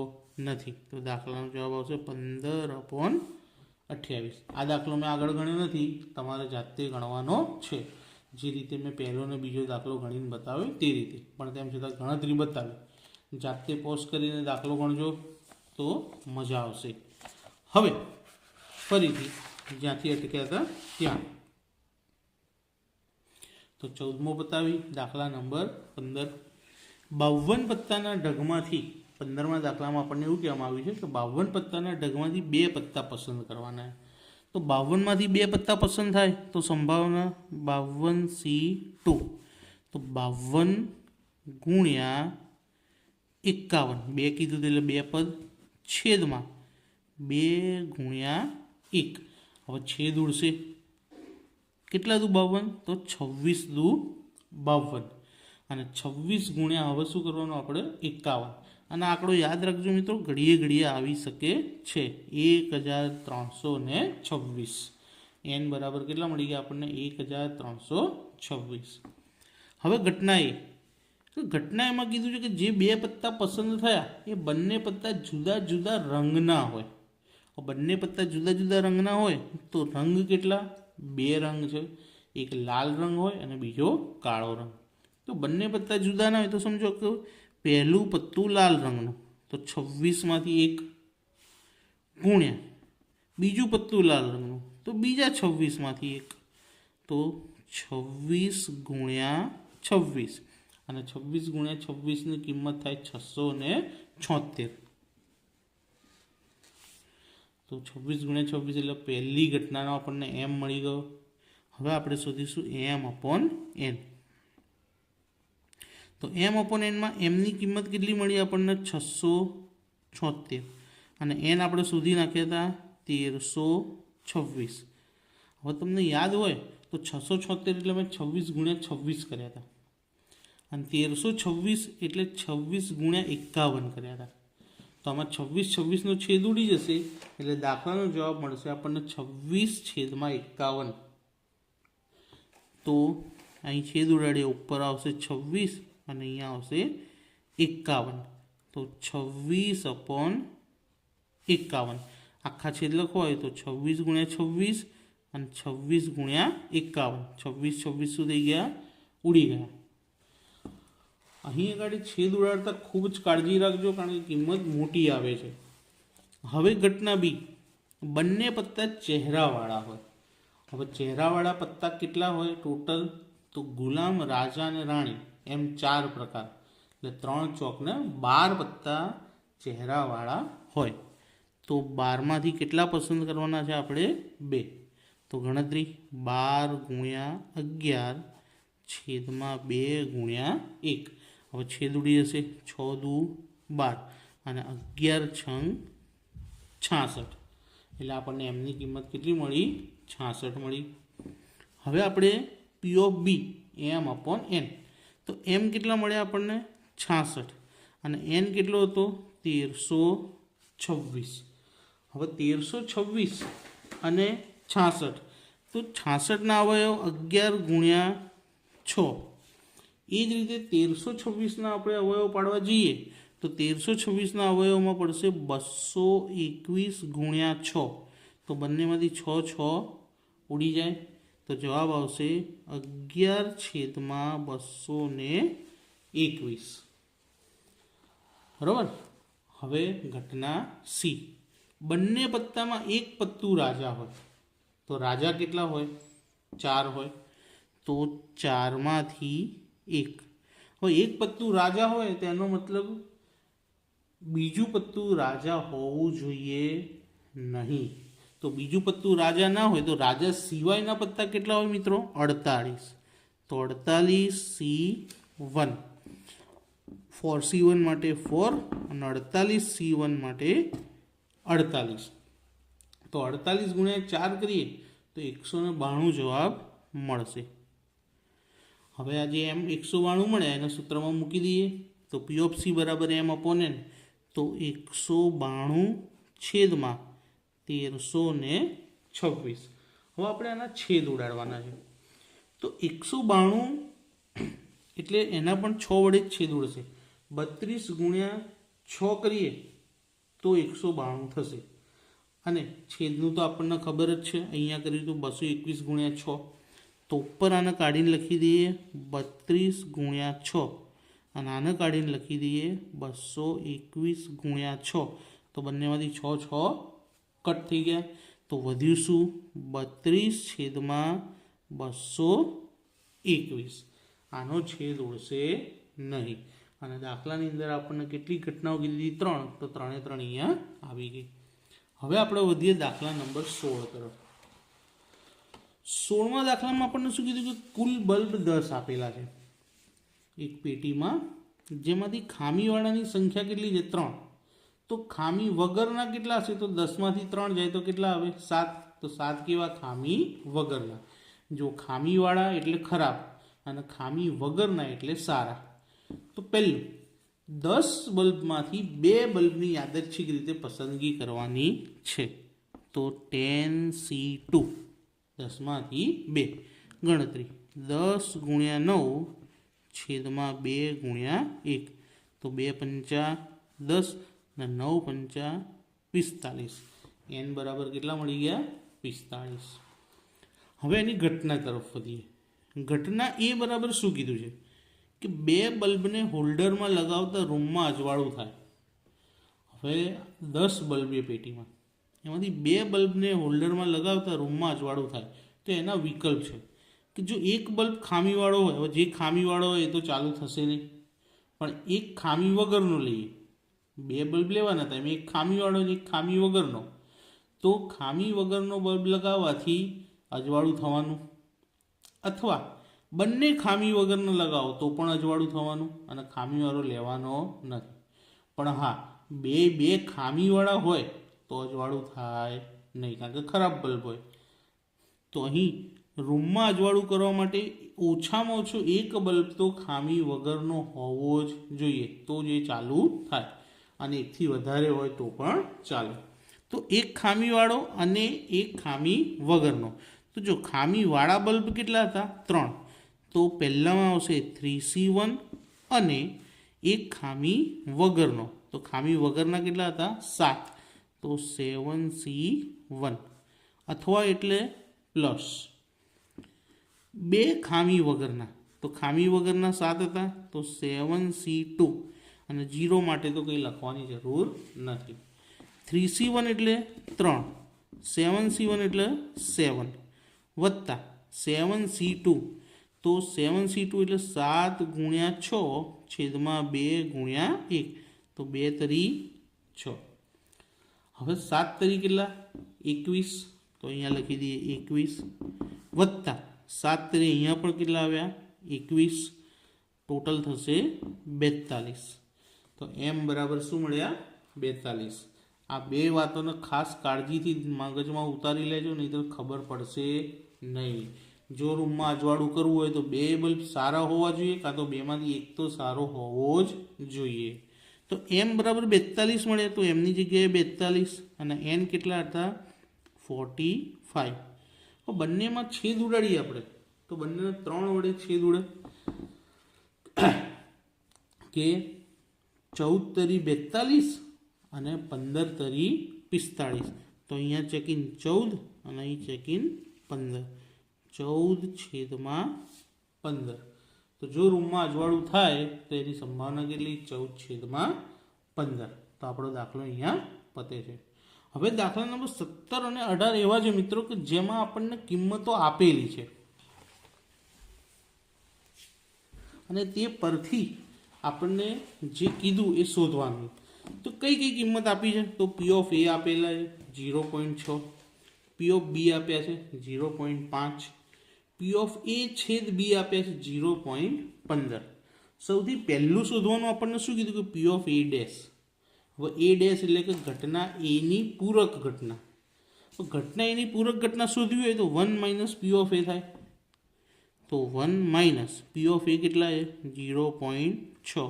નથી, તો દાખલાનો જવાબ આવશે 15/28. આ દાખલો મેં આગળ ગણ્યો નથી, તમારે જાતે ગણવાનો છે. જે રીતે મેં પહેલો અને બીજો દાખલો ગણીને બતાવ્યો તે રીતે, પણ તેમ છતાં ગણતરી બતાવી. જાતે પોઝ કરીને દાખલો ગણજો તો મજા આવશે. હવે ફરીથી જ્યાંથી અટક્યા હતા ત્યાં, તો 14મો બતાવી દાખલા નંબર 15. 52 પત્તાના ઢગમાંથી 15મા દાખલામાં આપણને એવું કહેવામાં આવ્યું છે કે 52 પત્તાના ઢગમાંથી 2 પત્તા પસંદ કરવાના. તો 52માંથી 2 પત્તા પસંદ થાય તો સંભાવના 52C2. તો 52 × 51, 2 કીધું એટલે 2 પદ, છેદમાં 2 × 1. હવે છેદ ઉડશે, કેટલા દુ 52? તો 26 દુ 52. અને 26 ગુણ્યા હવે શું કરવાનું આપણે? 51. અને આંકડો યાદ રાખજો મિત્રો, ઘડીએ ઘડીએ આવી શકે છે. 1326. n બરાબર કેટલા મળી ગયા આપણને? 1326. હવે ઘટના એમાં કીધું છે કે જે 2 પત્તા પસંદ થયા એ બંને પત્તા જુદા જુદા રંગના હોય. બંને પત્તા જુદા જુદા રંગના હોય તો રંગ કેટલા? 2 રંગ છે. એક લાલ રંગ હોય અને બીજો કાળો રંગ. તો બંને પત્તા જુદા ના હોય તો સમજો કે પહેલું પત્તું લાલ રંગનું, તો 26માંથી 1 ગુણ્યા બીજું પત્તું લાલ રંગનું, તો બીજા 26માંથી 1, તો 26 ગુણ્યા 26, અને 26 ગુણ્યા 26ની કિંમત થાય 676. તો 26 ગુણ્યા 26 એટલે પહેલી ઘટનાનો આપણને એમ મળી ગયો. હવે આપણે શોધીશું m/n. તો m/nમાં mની કિંમત કેટલી મળી આપણને? 676, અને n આપણે શોધી નાખ્યા હતા 1326. હવે તમને યાદ હોય તો 676 એટલે મેં 26 ગુણ્યા 26 કર્યા હતા, અને 1326 એટલે 26 ગુણ્યા 51 કર્યા હતા. તો આમાં 26 નો છેદ ઉડી જશે એટલે દાખલાનો જવાબ મળશે આપણને 26/51. તો અહીં છેદ ઉડાડીએ, ઉપર આવશે 26 અને અહીંયા આવશે 51. તો 26/51. આખા છેદ લખવો હોય તો 26 ગુણ્યા 26 અને 26 ગુણ્યા 51. 26 શું થઈ ગયા? ઉડી ગયા. અહીં આગળ છેદ ઉડાડતા ખૂબ જ કાળજી રાખજો, કારણ કે કિંમત મોટી આવે છે. હવે ઘટના બી, બંને પત્તા ચહેરાવાળા હોય. હવે ચહેરાવાળા પત્તા કેટલા હોય ટોટલ? તો ગુલામ, રાજા અને રાણી એમ 4 પ્રકાર, એટલે 3 ચોક ને 12 પત્તા ચહેરાવાળા હોય. તો 12માંથી કેટલા પસંદ કરવાના છે આપણે? 2. તો ગણતરી 12 ગુણ્યા 11 છેદમાં 2 ગુણ્યા 1. હવે છેદ ઉડી જશે, 6 દુ 12 અને 11 છંગ 66, એટલે આપણને એમની કિંમત કેટલી મળી? 66 મળી. હવે આપણે P of B m/n. તો m કેટલા મળ્યા આપણને? 66, અને n કેટલો હતો? 1326. હવે 1326 અને 66, તો 66ના અવયવ 11 ગુણ્યા 6. એ જ રીતે 1326ના આપણે અવયવ પાડવા જઈએ તો 1326ના અવયવમાં પડશે 221 ગુણ્યા 6. તો બંનેમાંથી 6 ઉડી જાય, તો જવાબ આવશે 11/221. બરાબર. હવે ઘટના સી, બંને પત્તામાં એક પત્તું રાજા હોય. તો રાજા કેટલા હોય? 4 હોય. તો 4માંથી 1. હવે એક પત્તું રાજા હોય તેનો મતલબ બીજું પત્તું રાજા હોવું જોઈએ નહીં. તો બીજું પત્તું રાજા ના હોય તો રાજા સિવાયના પત્તા કેટલા હોય મિત્રો? 48. તો 48C1, 4C1 માટે 4 અને 48C1 માટે 48. તો 48 ગુણ્યા 4 કરીએ તો 192 જવાબ મળશે. હવે આજે એમ 192 મળે એના સૂત્રમાં મૂકી દઈએ. તો P of C બરાબર m/n. તો 192 છેદમાં 1326. હવે આપણે આના છેદ ઉડાડવાના છે. તો 192 એટલે એના પણ 6 વડે જ છેદ ઉડશે. 32 ગુણ્યા 6 કરીએ તો 192 થશે, અને છેદનું તો આપણને ખબર જ છે. અહીંયા કર્યું તો 221 ગુણ્યા 6. તો ઉપર આને કાઢીને લખી દઈએ 32 ગુણ્યા 6, અને આને કાઢીને લખી દઈએ 221 ગુણ્યા 6. તો બંનેમાંથી 6 કટ થઈ ગયા. તો વધ્યું શું? 32 છેદમાં 221. આનો છેદ ઉડશે નહીં. અને દાખલાની અંદર આપણને કેટલી ઘટનાઓ કીધી? 3. તો 3 અહીંયા આવી ગઈ. હવે આપણે વધીએ દાખલા નંબર 16 તરફ. 16મા દાખલામાં આપણને શું કીધું કે કુલ બલ્બ 10 આપેલા છે એક પેટીમાં, જેમાંથી ખામીવાળાની સંખ્યા કેટલી છે? 3. તો ખામી વગરના કેટલા હશે? તો 10માંથી 3 જાય તો કેટલા આવે? 7. તો 7 કેવા? ખામી વગરના. જો ખામીવાળા એટલે ખરાબ અને ખામી વગરના એટલે સારા. તો પહેલું 10 બલ્બમાંથી 2 બલ્બની યાદચ્છિક રીતે પસંદગી કરવાની છે. તો 10C2, 10માંથી 2. ગણતરી 10 ગુણ્યા 9 છેદમાં 2 ગુણ્યા 1. તો 2 પંચા 10 અને 9 પંચા 45. n બરાબર કેટલા મળી ગયા? 45. હવે એની ઘટના તરફ વધીએ. ઘટના એ બરાબર શું કીધું છે કે 2 બલ્બને હોલ્ડરમાં લગાવતા રૂમમાં અજવાળું થાય. હવે 10 બલ્બ એ પેટીમાં, એમાંથી 2 બલ્બને હોલ્ડરમાં લગાવતા રૂમમાં અજવાળું થાય. તો એના વિકલ્પ છે કે જો એક બલ્બ ખામીવાળો હોય, હવે જે ખામીવાળો હોય એ તો ચાલુ થશે નહીં, પણ એક ખામી વગરનો લઈએ. 2 બલ્બ લેવાના હતા, એમાં એક ખામીવાળો ને એક ખામી વગરનો. તો ખામી વગરનો બલ્બ લગાવવાથી અજવાળું થવાનું, અથવા બંને ખામી વગરનો લગાવો તો પણ અજવાળું થવાનું, અને ખામીવાળો લેવાનો નથી. પણ હા, બે ખામીવાળા હોય તો અજવાળું થાય નહીં, કારણ કે ખરાબ બલ્બ હોય. તો અહીં રૂમમાં અજવાળું કરવા માટે ઓછામાં ઓછો એક બલ્બ તો ખામી વગરનો હોવો જ જોઈએ, તો જ એ ચાલુ થાય. અને એકથી વધારે હોય તો પણ ચાલે. તો એક ખામીવાળો અને એક ખામી વગરનો. તો જો ખામીવાળા બલ્બ કેટલા હતા? 3. તો પહેલામાં આવશે 3C1 અને એક ખામી વગરનો. તો ખામી વગરના કેટલા હતા? 7. તો 7C1, અથવા એટલે પ્લસ 2 ખામી વગરના. તો ખામી વગરના 7 હતા, તો 7C2, અને 0 માટે તો કંઈ લખવાની જરૂર નથી. 3C1 એટલે 3, 7C1 એટલે 7, વત્તા 7C2. તો 7C2 એટલે 7 ગુણ્યા 6 છેદમાં 2 ગુણ્યા 1. તો 2 તરી 6. હવે 7 તરી કેટલા? 21. તો અહીંયા લખી દઈએ 21, વત્તા 7 તરી અહીંયા પણ કેટલા આવ્યા? 21. ટોટલ થશે 42. તો એમ બરાબર શું મળ્યા? 42. આ 2 વાતોને ખાસ કાળજીથી મગજમાં ઉતારી લેજો, નહીં તો ખબર પડશે નહીં. જો રૂમમાં અજવાળું કરવું હોય તો 2 બલ્બ સારા હોવા જોઈએ, કાં તો 2માંથી એક તો સારો હોવો જ જોઈએ. તો એમ બરાબર 42 મળે. તો એમની જગ્યાએ 42, અને એન કેટલા હતા? 45. તો બંનેમાં છેદ ઉડાડીએ આપણે, તો બંનેને 3 વડે છેદ ઉડે કે 14 તરી 42 અને 15 તરી 45. તો અહીંયા ચેકિન 14 અને અહીં ચેકિન 15. 14/15. તો જો રૂમમાં અજવાળું થાય તો એની સંભાવના કેટલી? 14/15. તો આપણો દાખલો અહીંયા પતે છે. હવે દાખલા નંબર 17 અને 18 એવા છે મિત્રો કે જેમાં આપણને કિંમતો આપેલી છે, અને તે પરથી આપણને જે કીધું એ શોધવાનું. તો કઈ કઈ કિંમત આપી છે? તો P ઓફ A આપેલા છે 0.6, P ઓફ B આપ્યા છે 0.5, P ઓફ A છેદ B આપ્યા છે 0.15. સૌથી પહેલું શોધવાનું આપણને શું કીધું? કે P ઓફ A ડેશ. હવે A ડેશ એટલે કે ઘટના એની પૂરક ઘટના. તો ઘટના એની પૂરક ઘટના શોધવી હોય તો 1 માઇનસ P ઓફ A થાય. તો 1 માઇનસ P ઓફ A કેટલા છે? 0.6.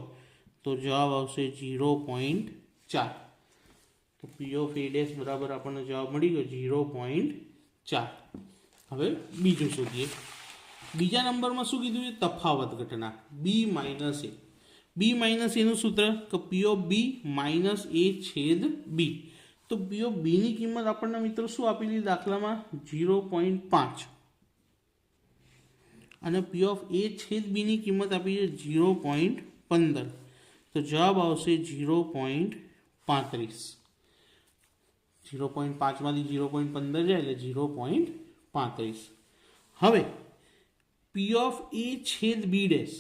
તો જવાબ આવશે 0.4. તો P ઓફ A ડેશ બરાબર આપણને જવાબ મળી ગયો 0.4. હવે બીજું શોધીએ. બીજા નંબરમાં શું કીધું છે? તફાવત ઘટના B minus A. B minus એનું સૂત્ર કે P of B minus A છેદ B. તો P ઓફ B ની કિંમત આપણને મિત્રો શું આપેલી દાખલામાં? 0.5, અને P ઓફ A છેદ B ની કિંમત આપી છે 0.15. તો જવાબ આવશે 0.35. 0.5માંથી 0.15 જાય એટલે 0.35. હવે P ઓફ A છેદ B ડેશ,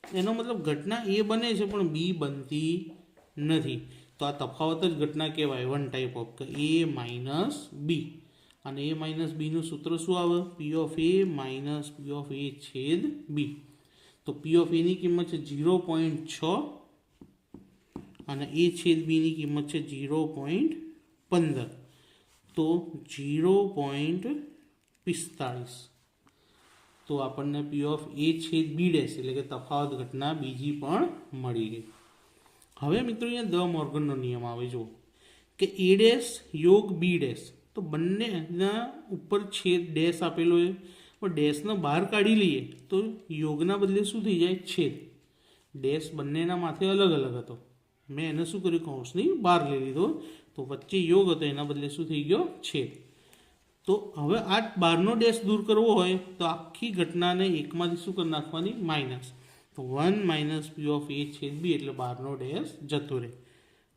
એનો મતલબ ઘટના A બને છે પણ B બનતી નથી. તો આ તફાવત જ ઘટના કહેવાય, one type of A minus B. અને A માઇનસ બીનું સૂત્ર શું આવે? P of A minus P of A છેદ B. તો P ઓફ A ની કિંમત છે 0.6 અને A છેદ B ની કિંમત છે 0.15. તો 0.45. તો આપણને P ઓફ A છેદ B ડેશ એટલે કે તફાવત ઘટના બીજી પણ મળી ગઈ. હવે મિત્રો અહીંયા દ મોર્ગનનો નિયમ આવે જો કે A ડેશ યોગ B ડેશ. તો બંનેના ઉપર છેદ ડેશ આપેલો છે, પણ ડેશને બહાર કાઢી લઈએ તો યોગના બદલે શું થઈ જાય? છેદ. ડેશ બંનેના માથે અલગ અલગ હતો, મેં એને શું કર્યું? કૌંસની બહાર લઈ લીધો. તો વચ્ચે યોગ હતો, એના બદલે શું થઈ ગયો? છેદ. તો હવે આ બહારનો ડેશ દૂર કરવો હોય તો આખી ઘટનાને એકમાંથી શું કરી નાખવાની? માઇનસ. તો 1 માઇનસ પી ઓફ એ છેદ બી એટલે બહારનો ડેશ જતો રહે.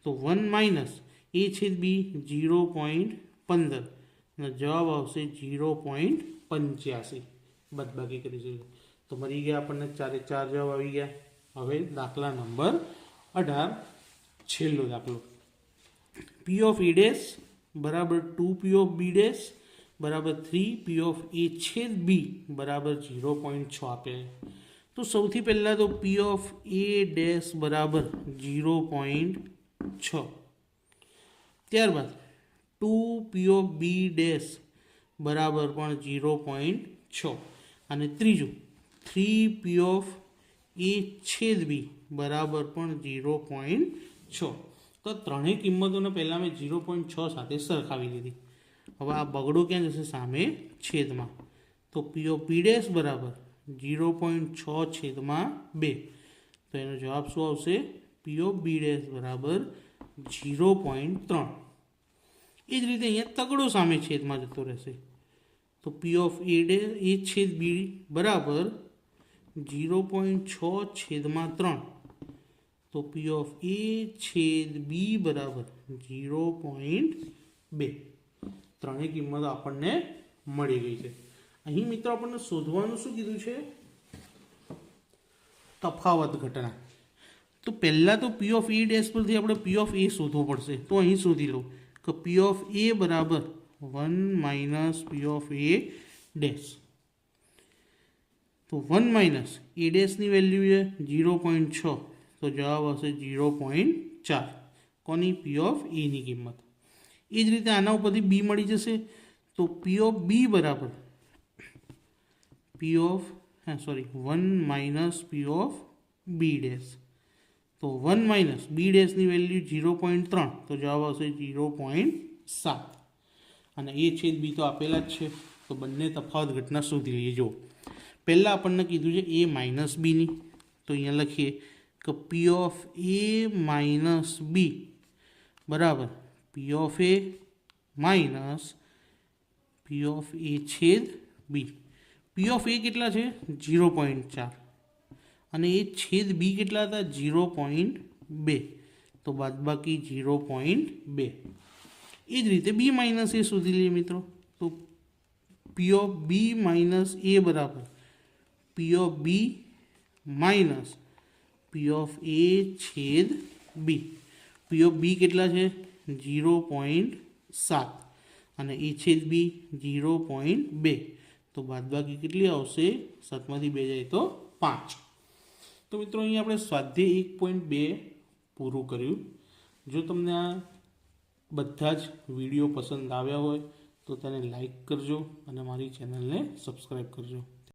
તો 1 માઇનસ એ છેદ બી 0.15 અને જવાબ આવશે 0.85. બાદબાકી કરીશું તો મળી ગયા આપણને 4 એ 4 જવાબ આવી ગયા. હવે દાખલા નંબર 18 છેલ્લો દાખલો. પી ઓફ એ ડેશ બરાબર 2 પી ઓફ બી ડેશ બરાબર 3 પી ઓફ એ છેદ બી બરાબર 0.6 આપે. તો સૌથી પહેલાં તો પી ઓફ એ ડેશ બરાબર 0.6, ત્યારબાદ 2 પી ઓફ બી ડેશ બરાબર પણ 0.6 અને ત્રીજું 3 પી ઓફ એ છેદ બી બરાબર પણ 0.6. તો ત્રણેય કિંમતોને પહેલાં મેં 0.6 સાથે સરખાવી લીધી. હવે આ બગડો ક્યાં જશે? સામે છેદમાં. તો પી ઓફ બી ડેશ બરાબર 0.6 છેદમાં 2. તો એનો જવાબ શું આવશે? પી ઓફ બી ડેશ બરાબર 0.3. એ જ રીતે અહીંયા તગડો સામે છેદમાં જતો રહેશે. તો પી ઓફ એ ડેશ એ છેદ બી બરાબર 0.6 છેદમાં 3. તો પી ઓફ એ છેદ બી બરાબર 0.2. ત્રણેય કિંમતો આપણને મળી ગઈ છે. અહીં મિત્રો આપણને શોધવાનું શું કીધું છે? તફાવત ઘટના. તો પહેલાં તો પી ઓફ એ ડેશ પરથી આપણે પી ઓફ એ શોધવો પડશે. તો અહીં શોધી લો કે પી ઓફ એ બરાબર 1 minus P of A dash. તો 1 માઇનસ એ ડેશની વેલ્યુ છે 0.6, તો જવાબ આવશે 0.4. કોની? પી ઓફ એની કિંમત. એ જ રીતે આના ઉપરથી બી મળી જશે. તો પી ઓફ બી બરાબર 1 minus P of B dash. તો 1 માઇનસ બી ડેશની વેલ્યુ 0.3, તો જવાબ આવશે 0.7. અને એ છેદ બી તો આપેલા જ છે. તો બંને તફાવત ઘટના શોધી લઈએ. જો પહેલાં આપણને કીધું છે એ માઇનસ બીની, તો અહીંયા લખીએ કે P of A minus B બરાબર P of A minus P of A છેદ બી. પી ઓફ એ કેટલા છે? 0.4 અને એ છેદ બી કેટલા હતા? 0.2. તો બાદબાકી 0.2. એ જ રીતે બી માઇનસ એ શોધી લઈએ મિત્રો. તો P of B minus A બરાબર P of B minus P of A છેદ બી. પી ઓફ બી કેટલા છે? 0.7 અને એ છેદ બી 0.2. તો બાદબાકી કેટલી આવશે? 7માંથી 2 જાય તો 5. તો મિત્રો અહીં આપણે સ્વાધ્યાય 1.2 પૂરું કર્યું. જો તમને આ બધા જ વિડીયો પસંદ આવ્યા હોય તો તેને લાઈક કરજો અને મારી ચેનલને સબસ્ક્રાઈબ કરજો.